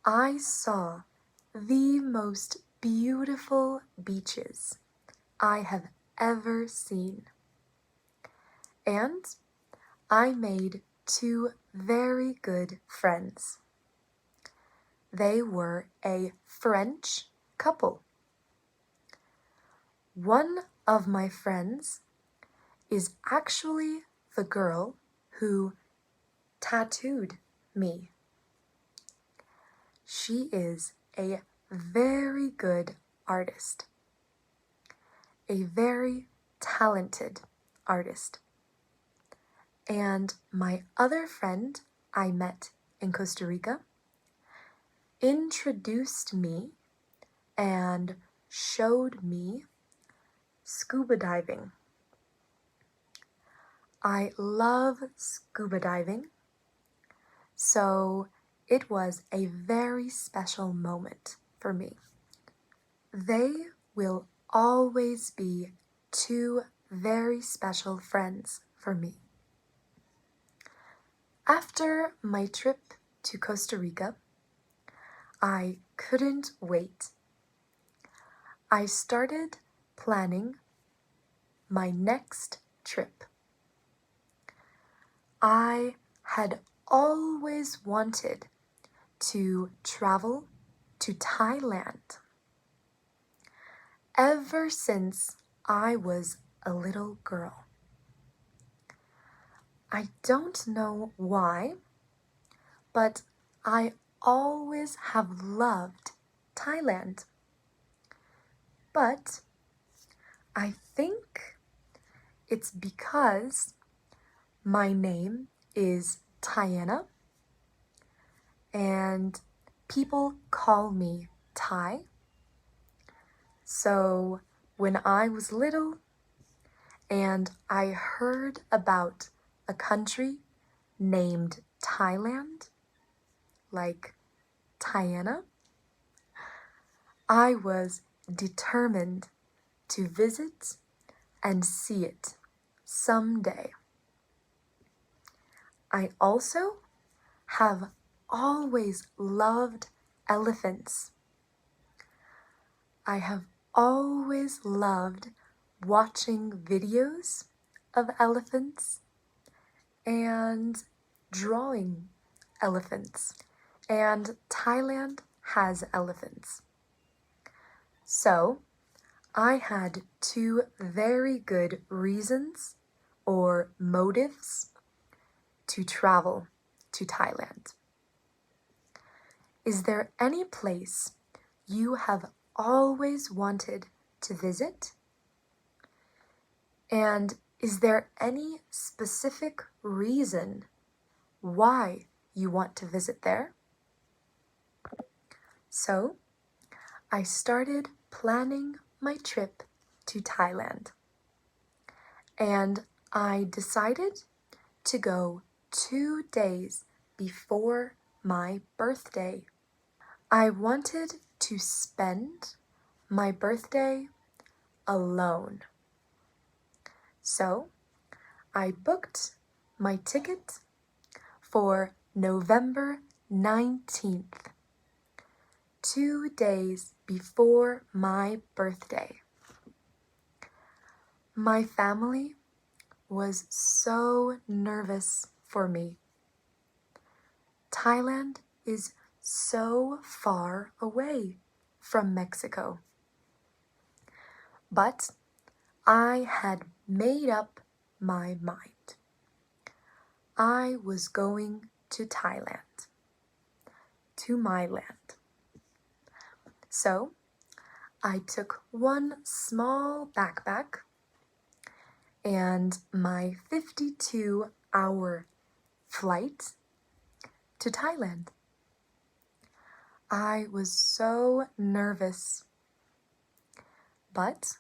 I saw the most beautiful beaches I have ever seen. And I made 2 very good friends. They were a French couple. One of my friends is actually the girl who tattooed me. She is a very good artist, a very talented artist. And my other friend I met in Costa Rica introduced me and showed me scuba diving. I love scuba diving, so it was a very special moment for me. They will always be 2 very special friends for me. After my trip to Costa Rica, I couldn't wait. I started planning my next trip. I had always wanted to travel to Thailand ever since I was a little girl. I don't know why, but I always have loved Thailand. But I think it's because my name is Tiana and people call me Thai. So when I was little and I heard about a country named Thailand, like Tiana, I was determined to visit and see it someday. I also have always loved elephants. I have always loved watching videos of elephants and drawing elephants. And Thailand has elephants. So I had 2 very good reasons or motives to travel to Thailand. Is there any place you have always wanted to visit? And is there any specific reason why you want to visit there? So, I started planning my trip to Thailand. And I decided to go 2 days before my birthday. I wanted to spend my birthday alone. So I booked my ticket for November 19th, 2 days before my birthday. My family was so nervous for me. Thailand is so far away from Mexico. But I had made up my mind. I was going to Thailand, to my land. So I took one small backpack and my 52-hour flight to Thailand. I was so nervous, but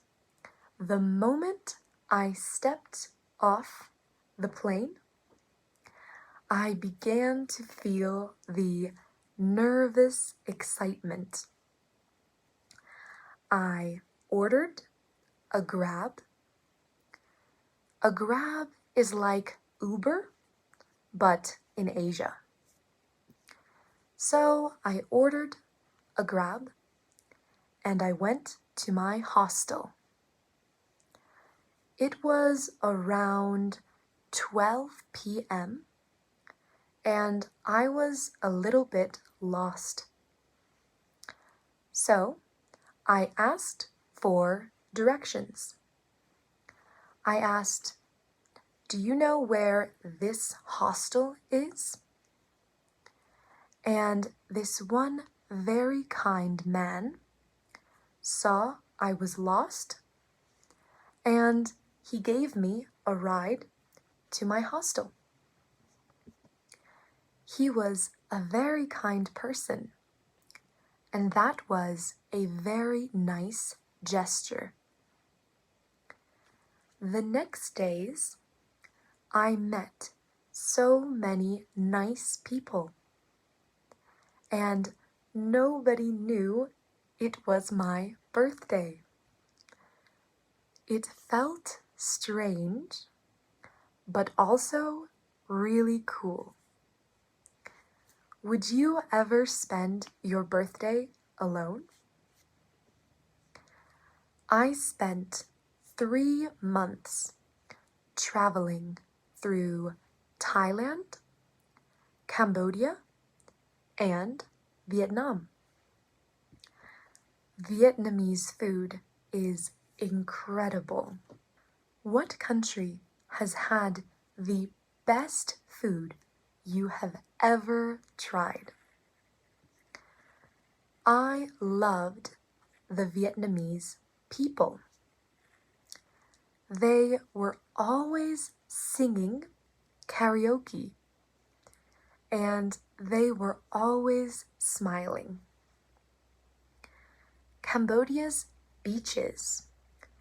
the moment I stepped off the plane, I began to feel the nervous excitement. I ordered a Grab. A Grab is like Uber, but in Asia. So I ordered a Grab and I went to my hostel. It was around 12 p.m. and I was a little bit lost. So I asked for directions. I asked, "Do you know where this hostel is?" And this one very kind man saw I was lost and he gave me a ride to my hostel. He was a very kind person, and that was a very nice gesture. The next days, I met so many nice people, and nobody knew it was my birthday. It felt strange, but also really cool. Would you ever spend your birthday alone? I spent 3 months traveling through Thailand, Cambodia, and Vietnam. Vietnamese food is incredible. What country has had the best food you have ever tried? I loved the Vietnamese people. They were always singing karaoke, and they were always smiling. Cambodia's beaches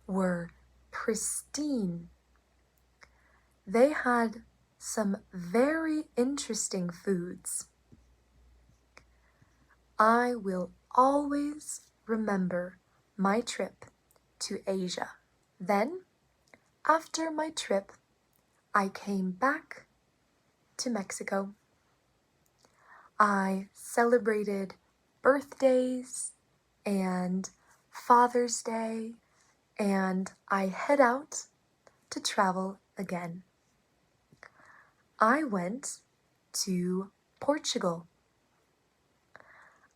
were pristine. They had some very interesting foods. I will always remember my trip to Asia. Then, after my trip, I came back to Mexico. I celebrated birthdays and Father's Day, and I head out to travel again. I went to Portugal.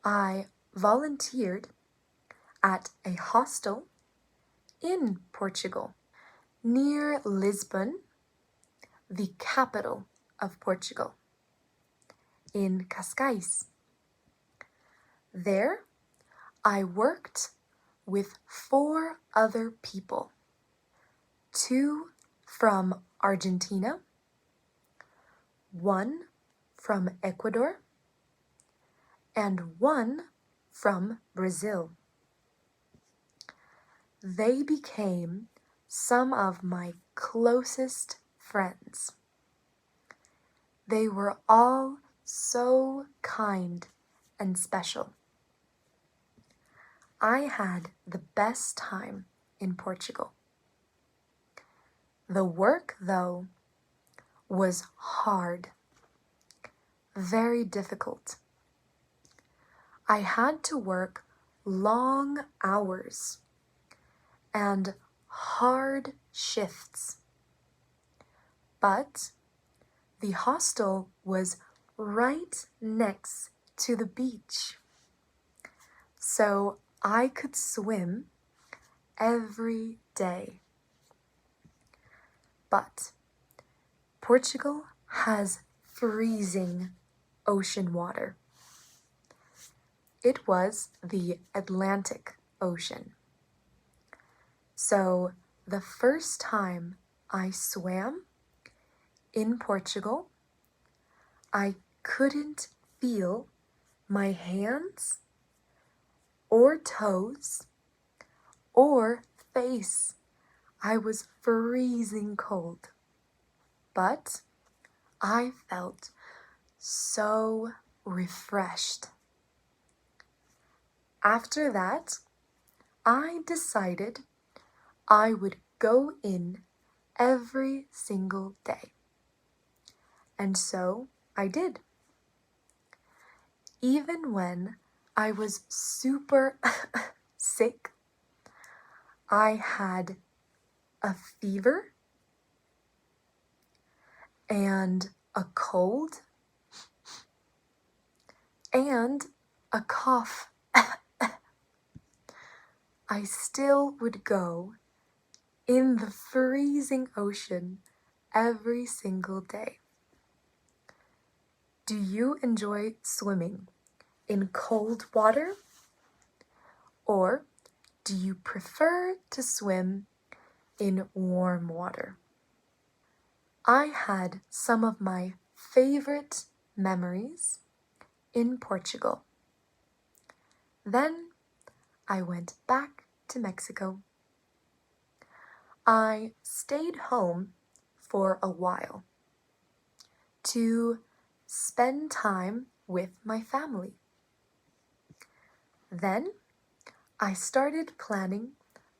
I volunteered at a hostel in Portugal, near Lisbon, the capital of Portugal, in Cascais. There, I worked with 4 other people, 2 from Argentina, 1 from Ecuador, and 1 from Brazil. They became some of my closest friends. They were all so kind and special. I had the best time in Portugal. The work, though, was hard, very difficult. I had to work long hours and hard shifts. But the hostel was right next to the beach, so I could swim every day. But Portugal has freezing ocean water. It was the Atlantic Ocean. So the first time I swam in Portugal, I couldn't feel my hands or toes or face. I was freezing cold, but I felt so refreshed. After that, I decided I would go in every single day. And so I did. Even when I was super sick, I had a fever and a cold and a cough. I still would go in the freezing ocean every single day. Do you enjoy swimming in cold water? Or do you prefer to swim in warm water? I had some of my favorite memories in Portugal. Then I went back to Mexico. I stayed home for a while to spend time with my family. Then I started planning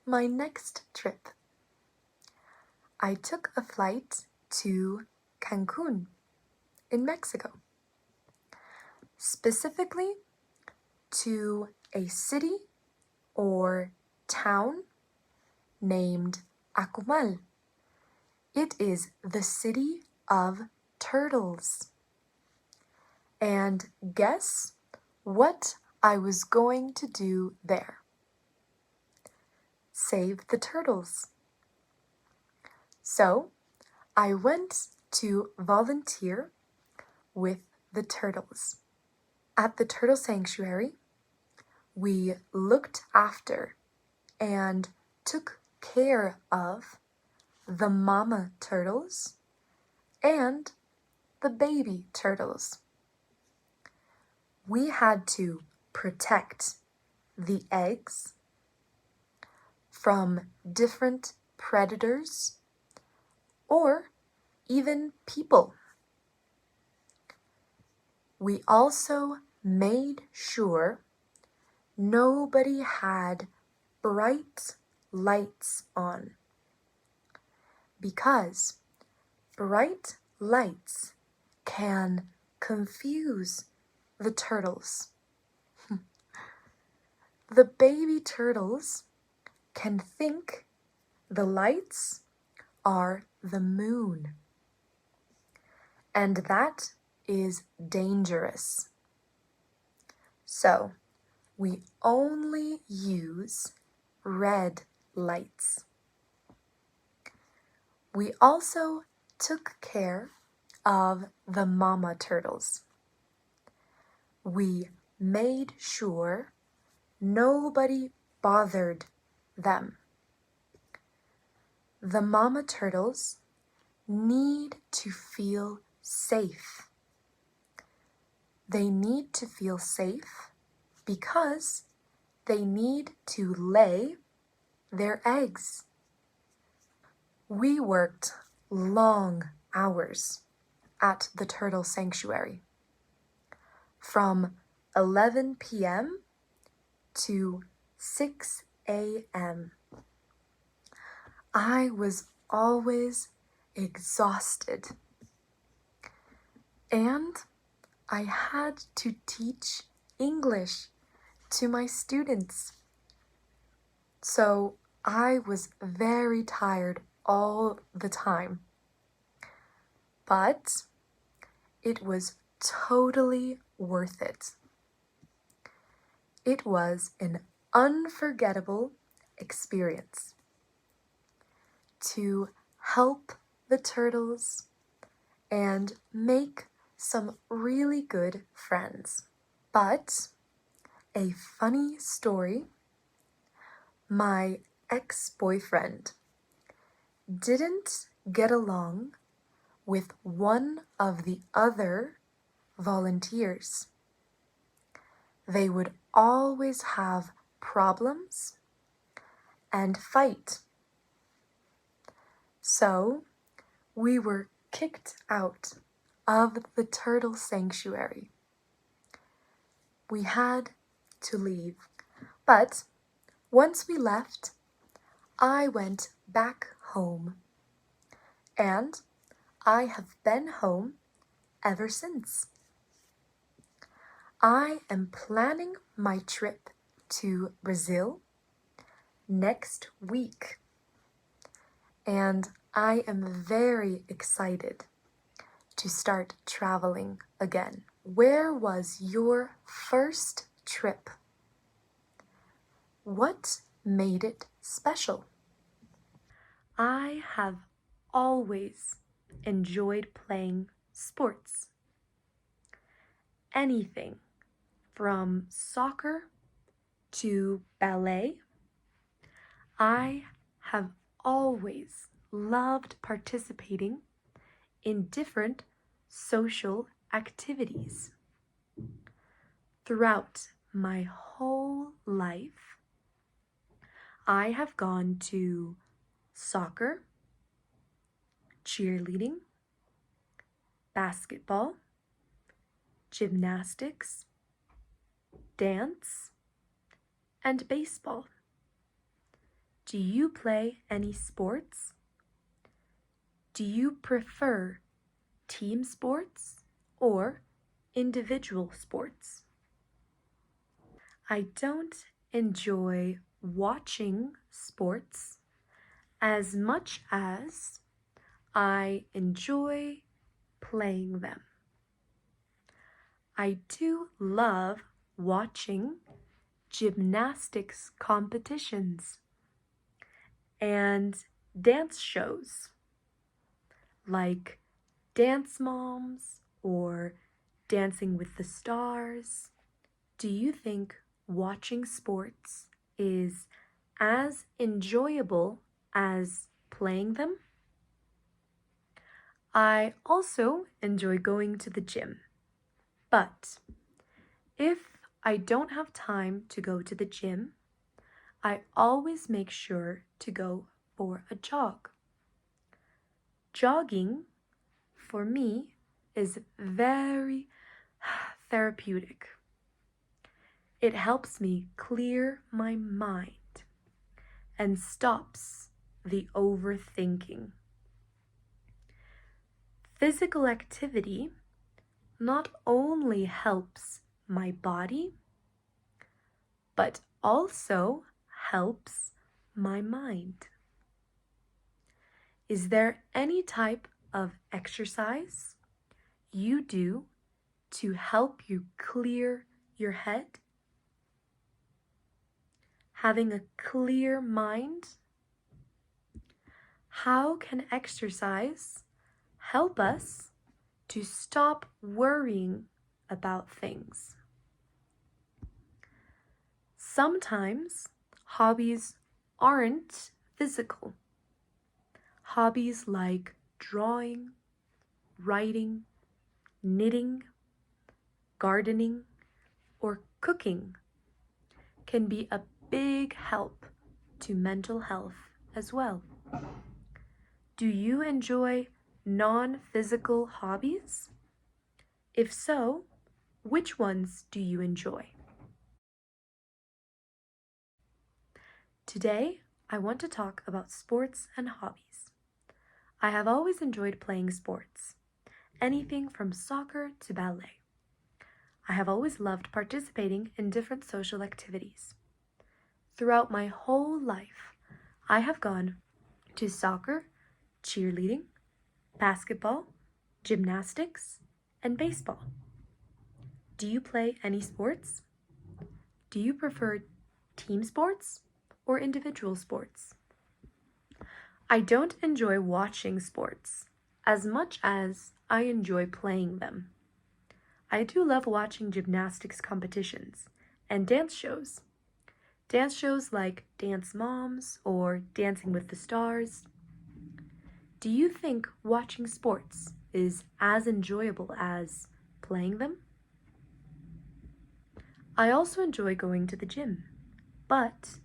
my next trip. I took a flight to Cancun in Mexico, specifically to a city or town named Akumal. It is the city of turtles. And guess what I was going to do there? Save the turtles. So I went to volunteer with the turtles. At the turtle sanctuary, we looked after and took care of the mama turtles and the baby turtles. We had to protect the eggs from different predators or even people. We also made sure nobody had bright lights on, because bright lights can confuse the turtles. The baby turtles can think the lights are the moon, and that is dangerous. So we only use red lights. We also took care of the mama turtles. We made sure nobody bothered them. The mama turtles need to feel safe. They need to feel safe because they need to lay their eggs. We worked long hours at the turtle sanctuary, from 11 p.m. to 6 a.m. I was always exhausted, and I had to teach English to my students. So I was very tired all the time. But it was totally worth it. It was an unforgettable experience to help the turtles and make some really good friends. But a funny story, my ex-boyfriend didn't get along with one of the other volunteers. They would always have problems and fight. So we were kicked out of the turtle sanctuary. We had to leave, but once we left, I went back home, and I have been home ever since. I am planning my trip to Brazil next week, and I am very excited to start traveling again. Where was your first trip? What made it special? I have always enjoyed playing sports. Anything from soccer to ballet. I have always loved participating in different social activities. Throughout my whole life, I have gone to soccer, cheerleading, basketball, gymnastics, dance, and baseball. Do you play any sports? Do you prefer team sports or individual sports? I don't enjoy watching sports as much as I enjoy playing them. I do love watching gymnastics competitions and dance shows like Dance Moms or Dancing with the Stars. Do you think watching sports is as enjoyable as playing them? I also enjoy going to the gym, but if I don't have time to go to the gym, I always make sure to go for a jog. Jogging, for me, is very therapeutic. It helps me clear my mind and stops the overthinking. Physical activity not only helps my body, but also helps my mind. Is there any type of exercise you do to help you clear your head? Having a clear mind? How can exercise help us to stop worrying about things? Sometimes hobbies aren't physical. Hobbies like drawing, writing, knitting, gardening, or cooking can be a big help to mental health as well. Do you enjoy non-physical hobbies? If so, which ones do you enjoy? Today, I want to talk about sports and hobbies. I have always enjoyed playing sports, anything from soccer to ballet. I have always loved participating in different social activities. Throughout my whole life, I have gone to soccer, cheerleading, basketball, gymnastics, and baseball. Do you play any sports? Do you prefer team sports or individual sports? I don't enjoy watching sports as much as I enjoy playing them. I do love watching gymnastics competitions and dance shows. Dance shows like Dance Moms or Dancing with the Stars. Do you think watching sports is as enjoyable as playing them? I also enjoy going to the gym, but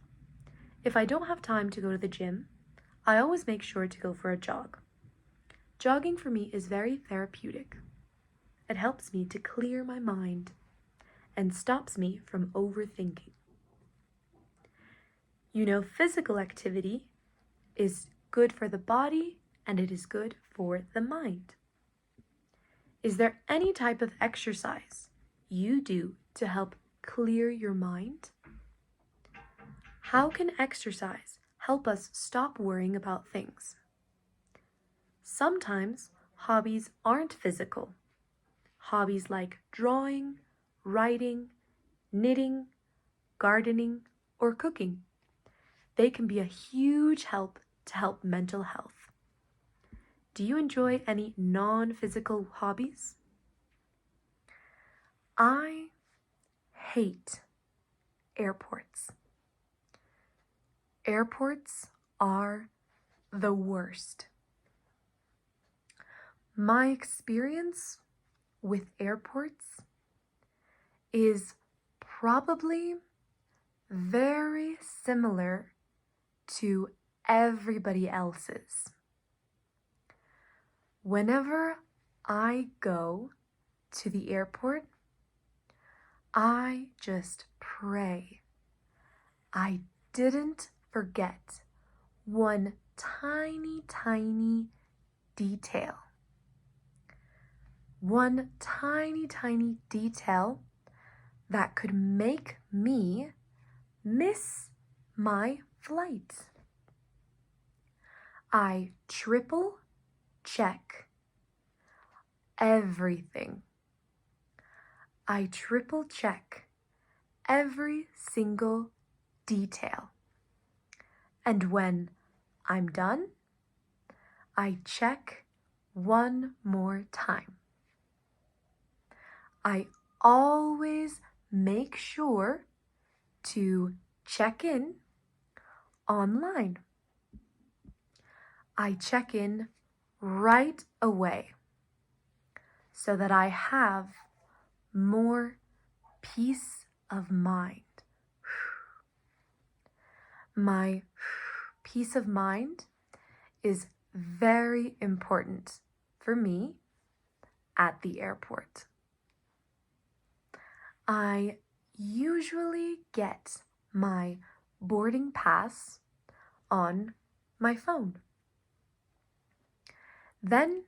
if I don't have time to go to the gym, I always make sure to go for a jog. Jogging for me is very therapeutic. It helps me to clear my mind and stops me from overthinking. You know, physical activity is good for the body and it is good for the mind. Is there any type of exercise you do to help clear your mind? How can exercise help us stop worrying about things? Sometimes hobbies aren't physical. Hobbies like drawing, writing, knitting, gardening, or cooking. They can be a huge help to help mental health. Do you enjoy any non-physical hobbies? I hate airports. Airports are the worst. My experience with airports is probably very similar to everybody else's. Whenever I go to the airport, I just pray I didn't forget one tiny detail. One tiny detail that could make me miss my flight. I triple check everything. I triple check every single detail. And when I'm done, I check one more time. I always make sure to check in online. I check in right away so that I have more peace of mind. My peace of mind is very important for me at the airport. I usually get my boarding pass on my phone. Then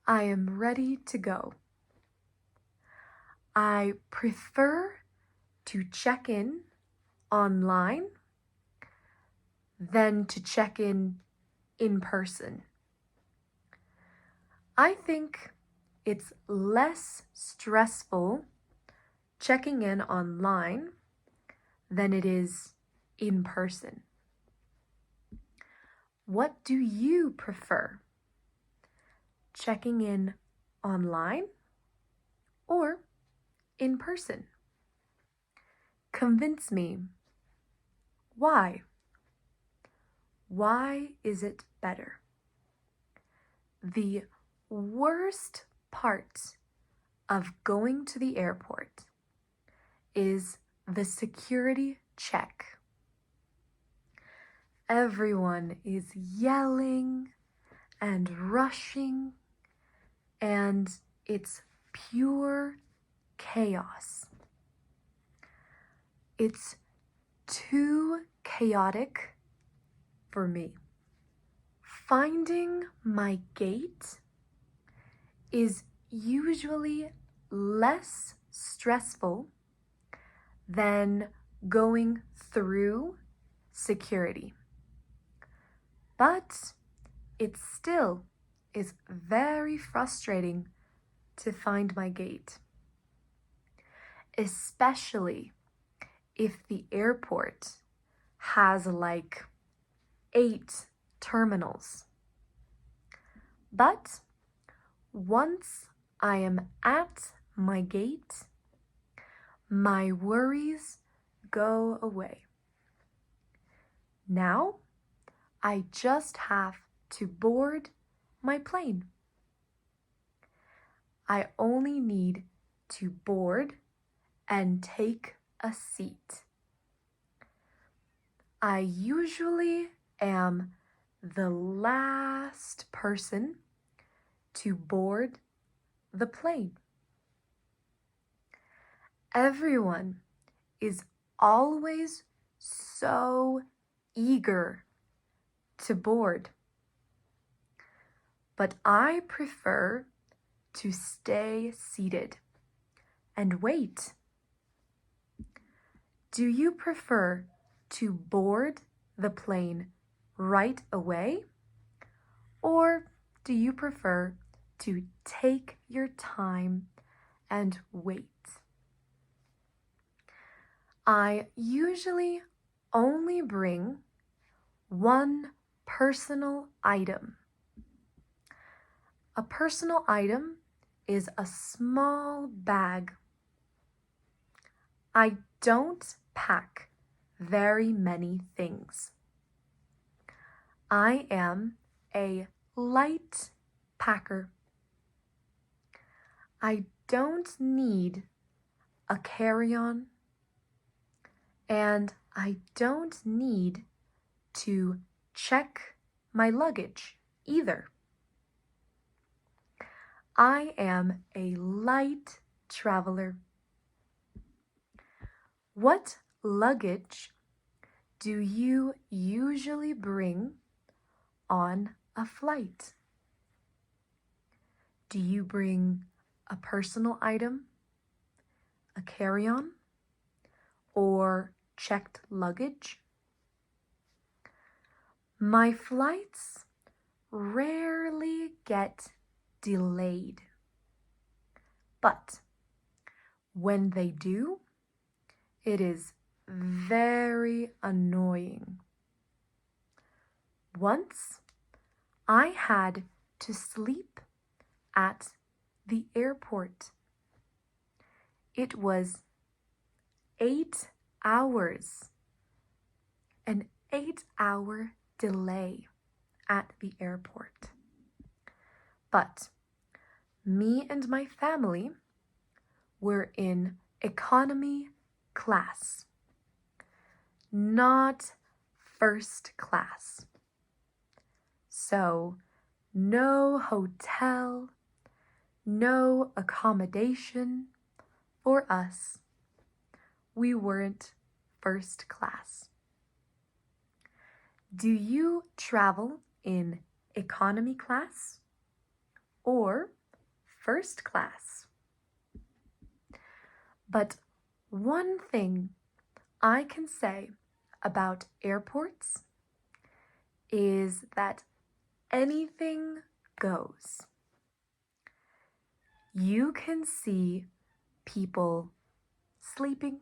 I am ready to go. I prefer to check in online than to check in person. I think it's less stressful checking in online than it is in person. What do you prefer? Checking in online or in person? Convince me. Why? Why is it better? The worst part of going to the airport is the security check. Everyone is yelling and rushing, and it's pure chaos. It's too chaotic for me. Finding my gate is usually less stressful than going through security. But it still is very frustrating to find my gate, especially if the airport has like 8 terminals. But once I am at my gate, my worries go away. Now I just have to board my plane. I only need to board and take a seat. I usually am the last person to board the plane. Everyone is always so eager to board, but I prefer to stay seated and wait. Do you prefer to board the plane right away, or do you prefer to take your time and wait? I usually only bring one personal item. A personal item is a small bag. I don't pack very many things. I am a light packer. I don't need a carry-on, and I don't need to check my luggage either. I am a light traveler. What luggage do you usually bring on a flight? Do you bring a personal item, a carry-on, or checked luggage? My flights rarely get delayed, but when they do, it is very annoying. Once I had to sleep at the airport. It was 8 hours, an 8-hour delay at the airport. But me and my family were in economy class, not first class. So no hotel, no accommodation for us. We weren't first class. Do you travel in economy class or first class? But one thing I can say about airports is that anything goes. You can see people sleeping,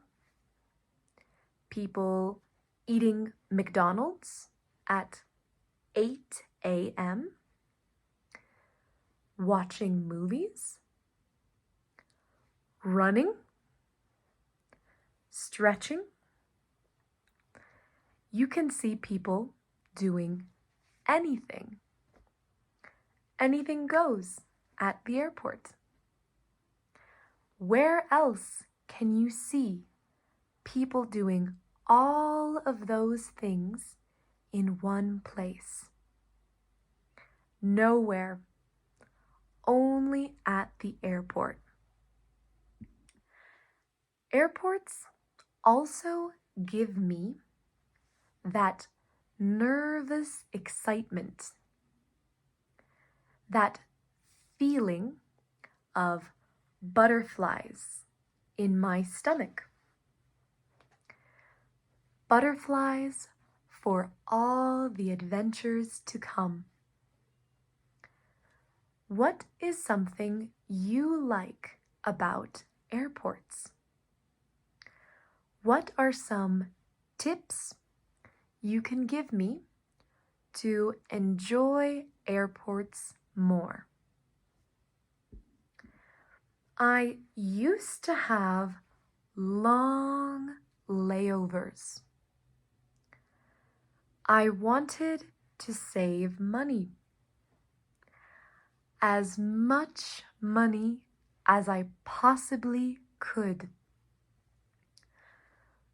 people eating McDonald's at 8 a.m., watching movies, running, stretching. You can see people doing anything. Anything goes at the airport. Where else can you see people doing all of those things in one place? Nowhere. Only at the airport. Airports also give me that nervous excitement, that feeling of butterflies in my stomach. Butterflies for all the adventures to come. What is something you like about airports? What are some tips you can give me to enjoy airports more? I used to have long layovers. I wanted to save money. As much money as I possibly could.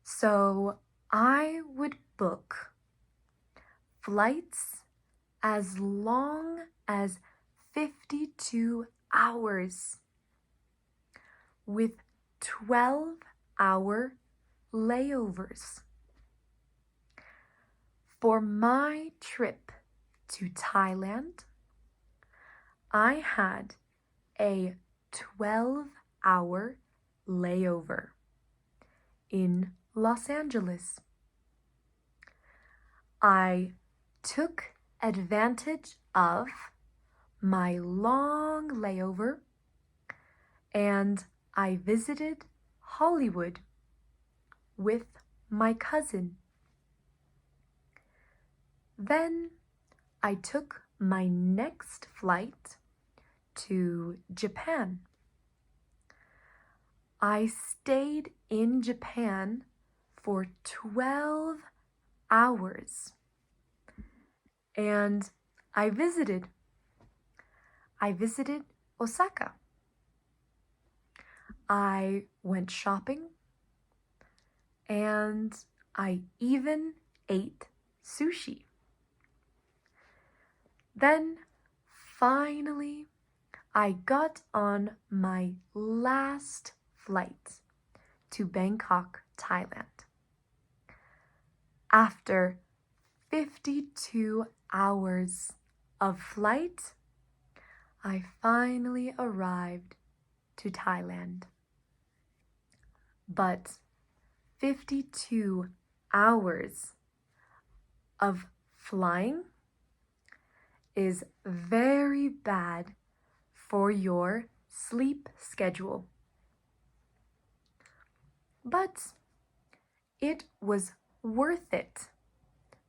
So I would book flights as long as 52 hours with 12-hour layovers. For my trip to Thailand, I had a 12-hour layover in Los Angeles. I took advantage of my long layover and I visited Hollywood with my cousin. Then I took my next flight to Japan. I stayed in Japan for 12 hours and I visited Osaka. I went shopping and I even ate sushi. Then finally I got on my last flight to Bangkok, Thailand. After 52 hours of flight, I finally arrived to Thailand. But 52 hours of flying is very bad for your sleep schedule. But it was worth it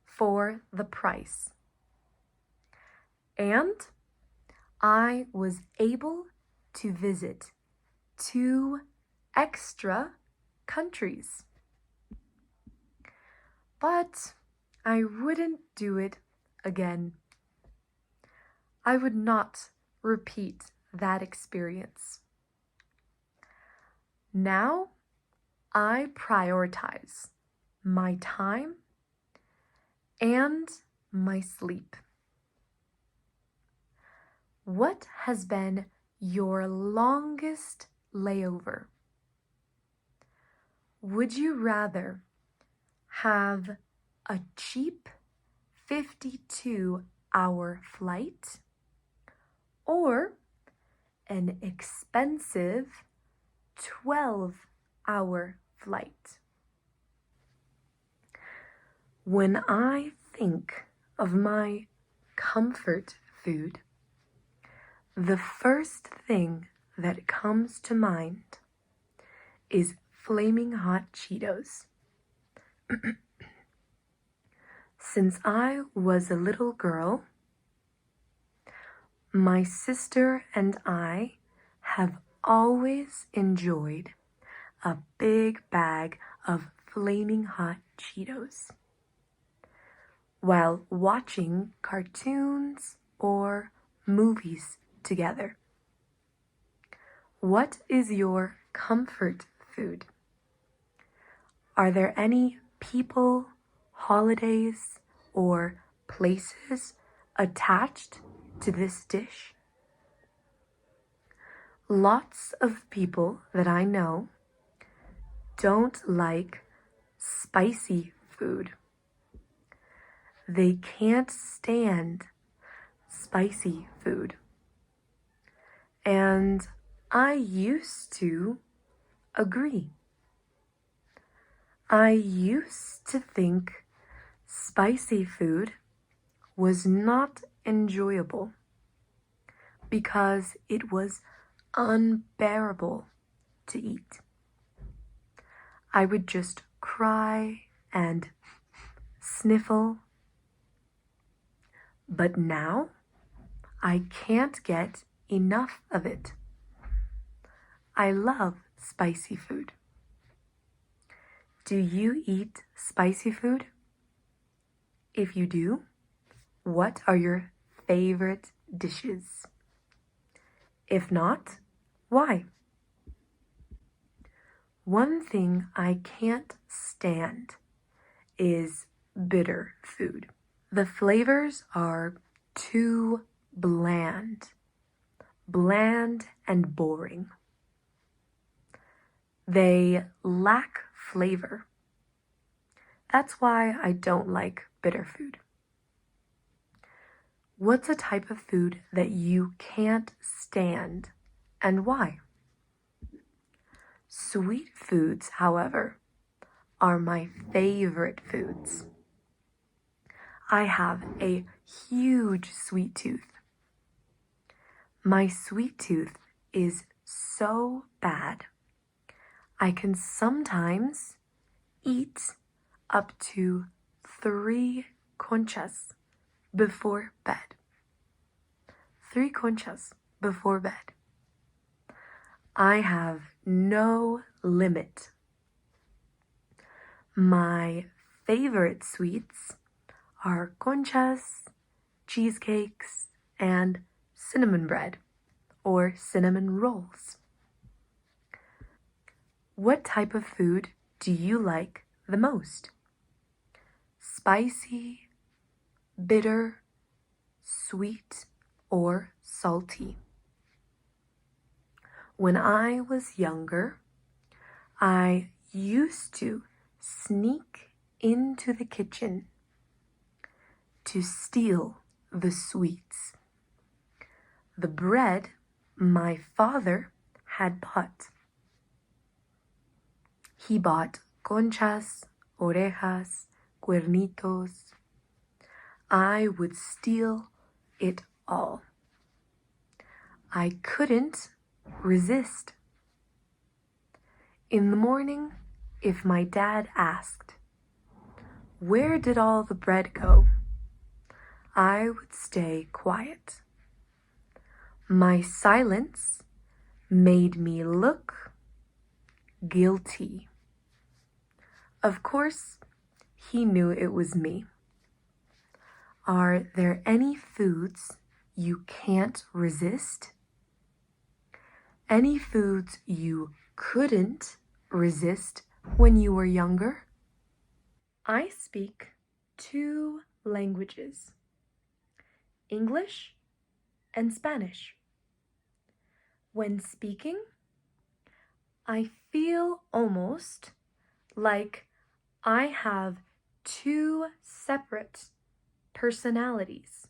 for the price. And I was able to visit 2 extra countries. But I wouldn't do it again. I would not repeat that experience. Now I prioritize my time and my sleep. What has been your longest layover? Would you rather have a cheap 52-hour flight or an expensive 12-hour flight? When I think of my comfort food, the first thing that comes to mind is flaming hot Cheetos. Since I was a little girl, my sister and I have always enjoyed a big bag of flaming hot Cheetos while watching cartoons or movies together. What is your comfort food? Are there any people, holidays, or places attached to this dish? Lots of people that I know don't like spicy food. They can't stand spicy food. And I used to agree. I used to think spicy food was not enjoyable because it was unbearable to eat. I would just cry and sniffle. But now I can't get enough of it. I love spicy food. Do you eat spicy food? If you do, what are your favorite dishes? If not, why? One thing I can't stand is bitter food. The flavors are too bland and boring. They lack flavor. That's why I don't like bitter food. What's a type of food that you can't stand and why? Sweet foods, however, are my favorite foods. I have a huge sweet tooth. My sweet tooth is so bad. I can sometimes eat up to 3 conchas before bed. 3 conchas before bed. I have no limit. My favorite sweets are conchas, cheesecakes, and cinnamon bread or cinnamon rolls. What type of food do you like the most? Spicy, bitter, sweet, or salty? When I was younger, I used to sneak into the kitchen to steal the sweets. The bread my father had bought. He bought conchas, orejas, cuernitos. I would steal it all. I couldn't resist. In the morning, if my dad asked, "Where did all the bread go?" I would stay quiet. My silence made me look guilty. Of course, he knew it was me. Are there any foods you can't resist? Any foods you couldn't resist when you were younger? I speak 2 languages, English and Spanish. When speaking, I feel almost like I have 2 separate personalities.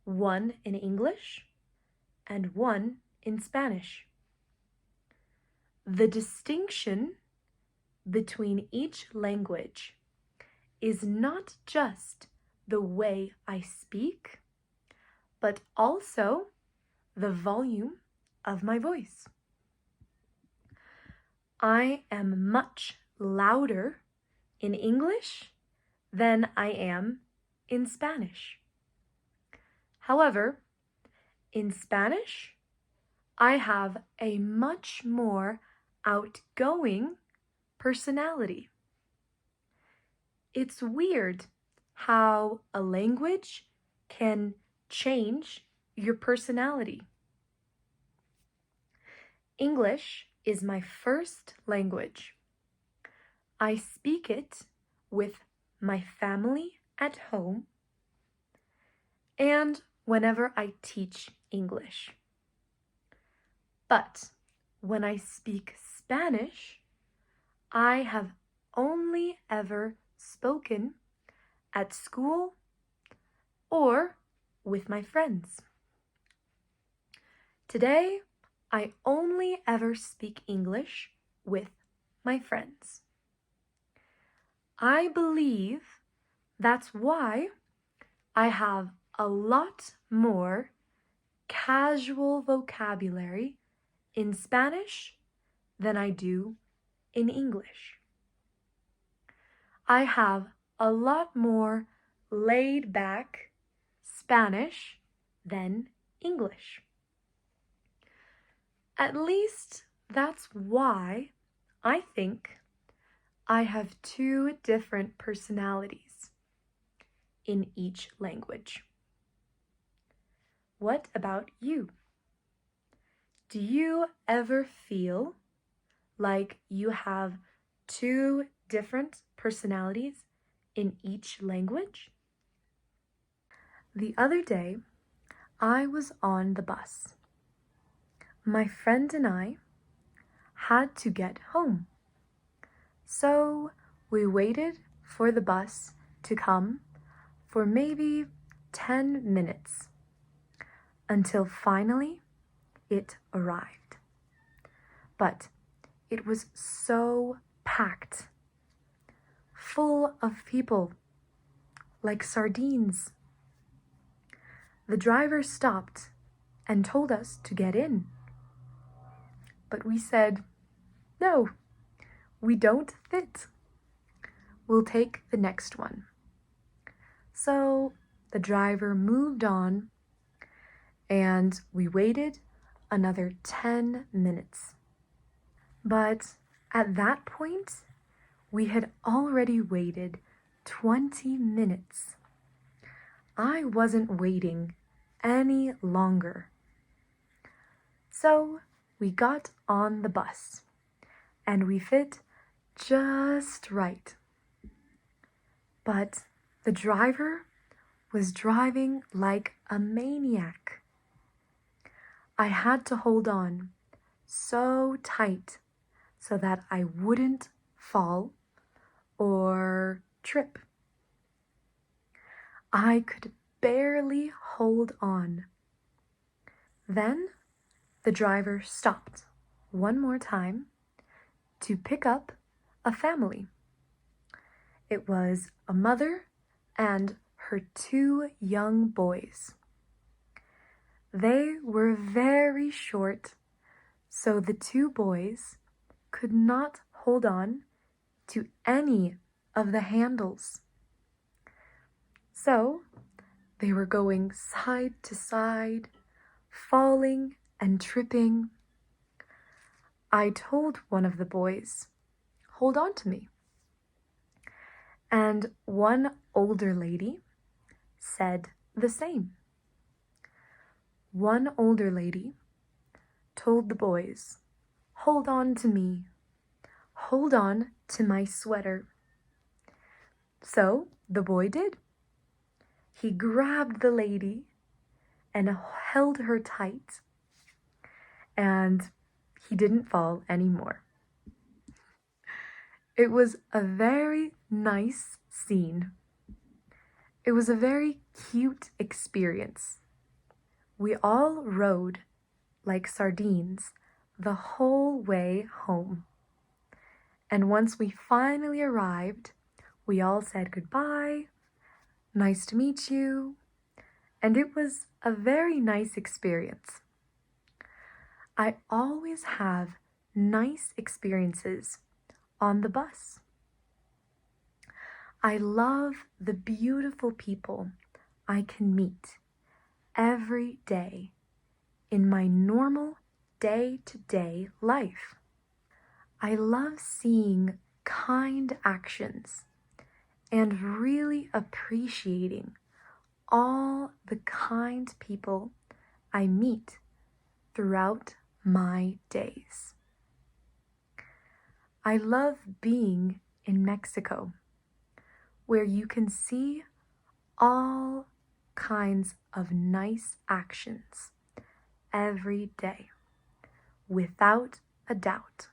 One in English and one in Spanish. The distinction between each language is not just the way I speak, but also the volume of my voice. I am much louder in English than I am in Spanish. However, in Spanish, I have a much more outgoing personality. It's weird how a language can change your personality. English is my first language. I speak it with my family at home and whenever I teach English. But when I speak Spanish, I have only ever spoken at school or with my friends. Today, I only ever speak English with my friends. I believe that's why I have a lot more casual vocabulary in Spanish than I do in English. I have a lot more laid back Spanish than English. At least that's why I think I have two different personalities in each language. What about you? Do you ever feel like you have two different personalities in each language? The other day, I was on the bus. My friend and I had to get home. So we waited for the bus to come for maybe 10 minutes until finally it arrived. But it was so packed, full of people, like sardines. The driver stopped and told us to get in. But we said, no, we don't fit. We'll take the next one. So the driver moved on and we waited another 10 minutes. But at that point, we had already waited 20 minutes. I wasn't waiting any longer. So we got on the bus and we fit just right. But the driver was driving like a maniac. I had to hold on so tight so that I wouldn't fall or trip. I could barely hold on. Then the driver stopped one more time to pick up a family. It was a mother and her two young boys. They were very short, so the two boys could not hold on to any of the handles. So they were going side to side, falling and tripping. I told one of the boys, hold on to me. And one older lady said the same. One older lady told the boys, hold on to me. Hold on to my sweater. So the boy did. He grabbed the lady and held her tight, and he didn't fall anymore. It was a very nice scene. It was a very cute experience. We all rode like sardines the whole way home. And once we finally arrived, we all said goodbye, nice to meet you, and it was a very nice experience. I always have nice experiences on the bus. I love the beautiful people I can meet every day in my normal day-to-day life. I love seeing kind actions and really appreciating all the kind people I meet throughout my days. I love being in Mexico, where you can see all kinds of nice actions every day, without a doubt.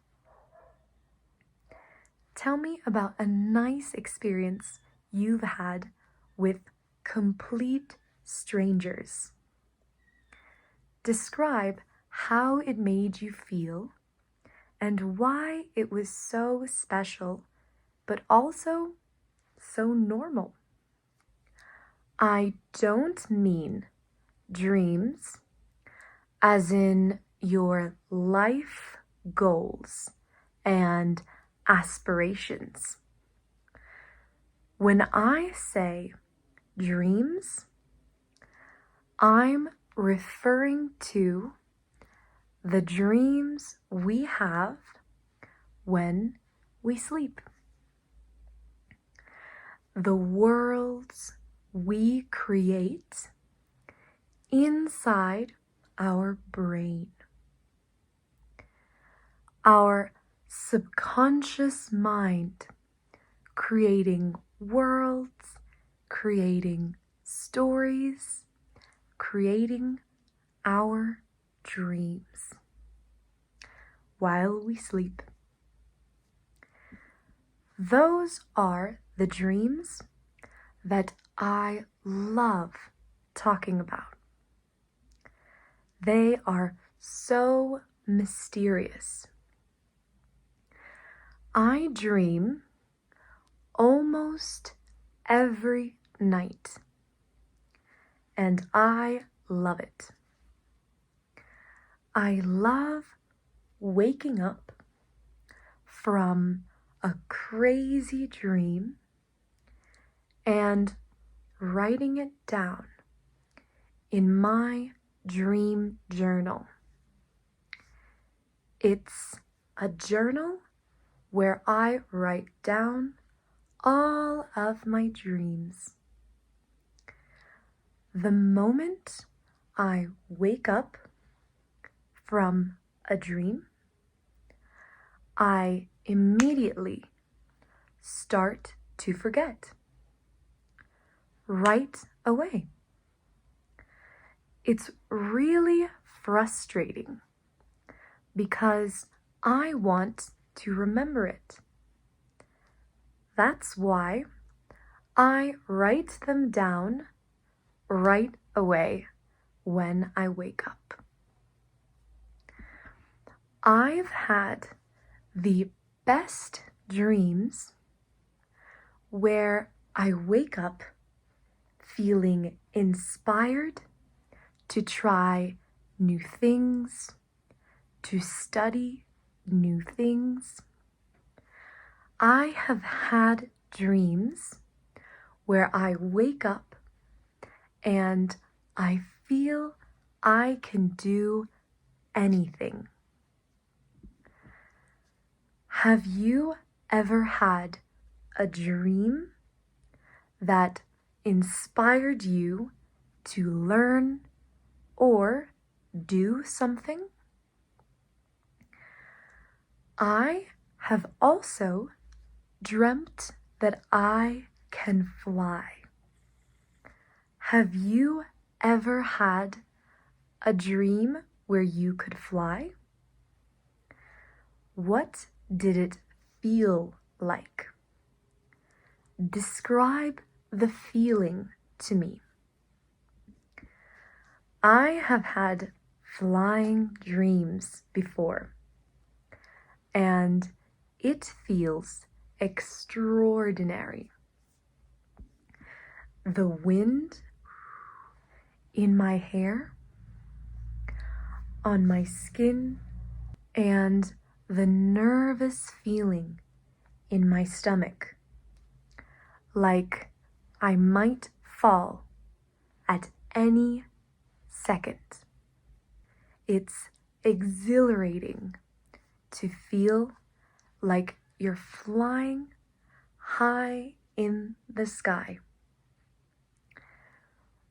Tell me about a nice experience you've had with complete strangers. Describe how it made you feel and why it was so special, but also so normal. I don't mean dreams as in your life goals and aspirations. When I say dreams, I'm referring to the dreams we have when we sleep. The worlds we create inside our brain. Our subconscious mind creating worlds, creating stories, creating our dreams while we sleep. Those are the dreams that I love talking about. They are so mysterious. I dream almost every night, and I love it. I love waking up from a crazy dream and writing it down in my dream journal. It's a journal where I write down all of my dreams. The moment I wake up from a dream, I immediately start to forget right away. It's really frustrating because I want to remember it. That's why I write them down right away when I wake up. I've had the best dreams where I wake up feeling inspired to try new things, to study new things. I have had dreams where I wake up and I feel I can do anything. Have you ever had a dream that inspired you to learn or do something? I have also dreamt that I can fly. Have you ever had a dream where you could fly? What did it feel like? Describe the feeling to me. I have had flying dreams before, and it feels extraordinary. The wind in my hair, on my skin, and the nervous feeling in my stomach, like I might fall at any second. It's exhilarating to feel like you're flying high in the sky.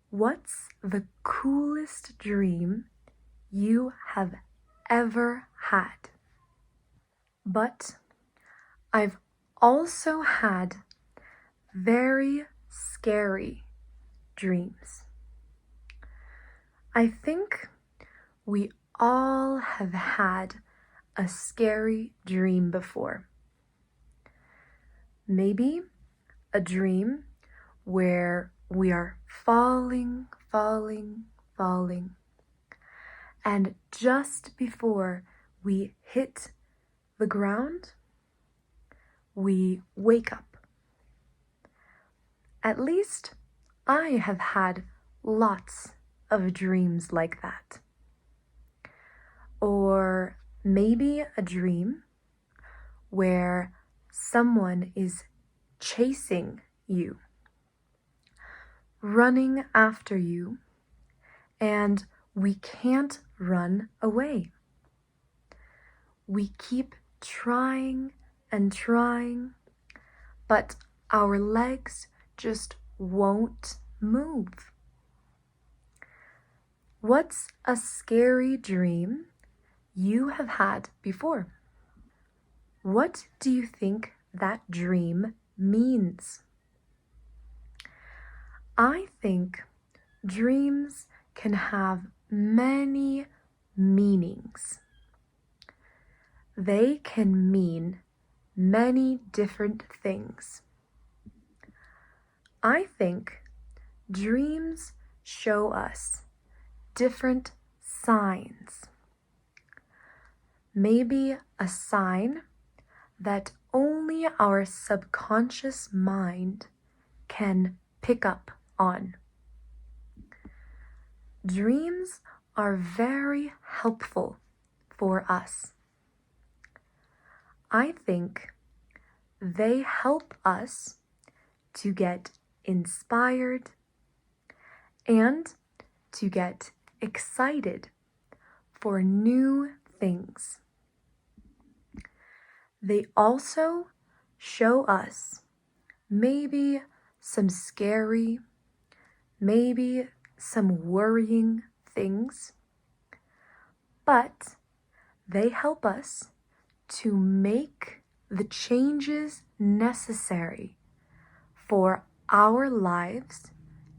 What's the coolest dream you have ever had? But I've also had very scary dreams. I think we all have had a scary dream before. Maybe a dream where we are falling, falling, falling. And just before we hit the ground, we wake up. At least I have had lots of dreams like that. Or maybe a dream where someone is chasing you, running after you, and we can't run away. We keep trying and trying, but our legs just won't move. What's a scary dream you have had before? What do you think that dream means? I think dreams can have many meanings. They can mean many different things. I think dreams show us different signs. Maybe a sign that only our subconscious mind can pick up on. Dreams are very helpful for us. I think they help us to get inspired and to get excited for new things. They also show us maybe some scary, maybe some worrying things, but they help us to make the changes necessary for our lives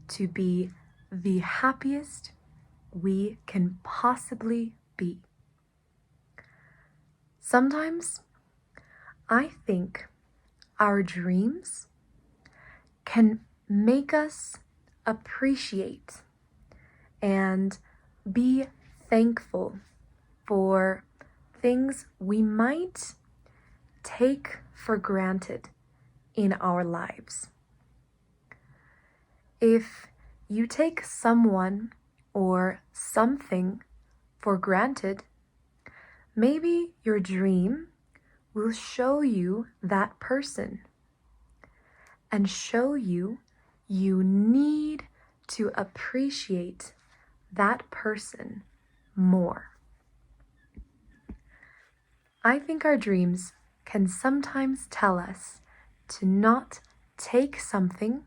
to be the happiest we can possibly be. Sometimes I think our dreams can make us appreciate and be thankful for things we might take for granted in our lives. If you take someone or something for granted, maybe your dream will show you that person and show you you need to appreciate that person more. I think our dreams can sometimes tell us to not take something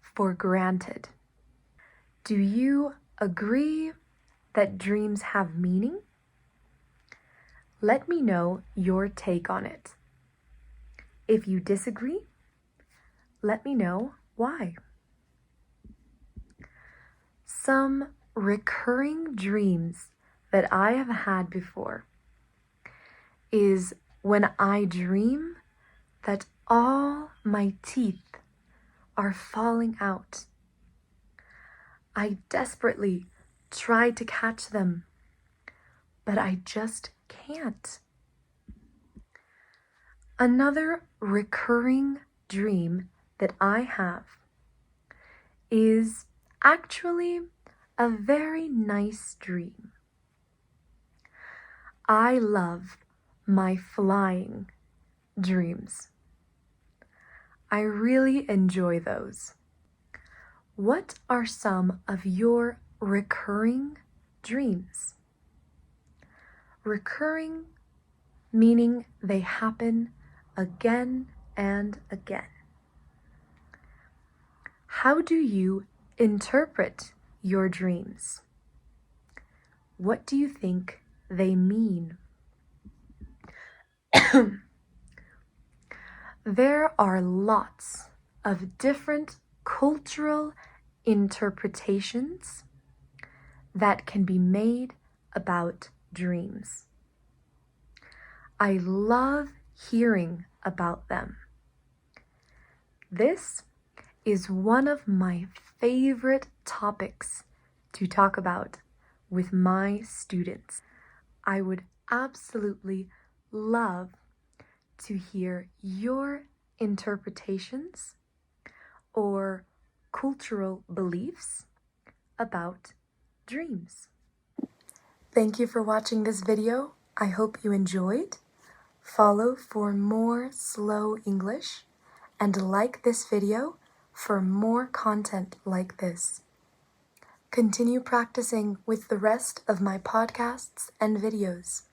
for granted. Do you agree that dreams have meaning? Let me know your take on it. If you disagree, let me know why. Some recurring dreams that I have had before is when I dream that all my teeth are falling out. I desperately try to catch them, but I just can't. Another recurring dream that I have is actually a very nice dream. I love my flying dreams. I really enjoy those. What are some of your recurring dreams? Recurring meaning they happen again and again. How do you interpret your dreams? What do you think they mean? There are lots of different cultural interpretations that can be made about dreams. I love hearing about them. This is one of my favorite topics to talk about with my students. I would absolutely love to hear your interpretations or cultural beliefs about dreams. Thank you for watching this video. I hope you enjoyed. Follow for more slow English and like this video for more content like this. Continue practicing with the rest of my podcasts and videos.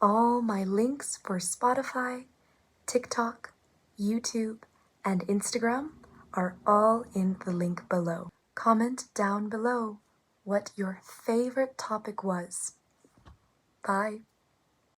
All my links for Spotify, TikTok, YouTube, and Instagram are all in the link below. Comment down below what your favorite topic was. Bye.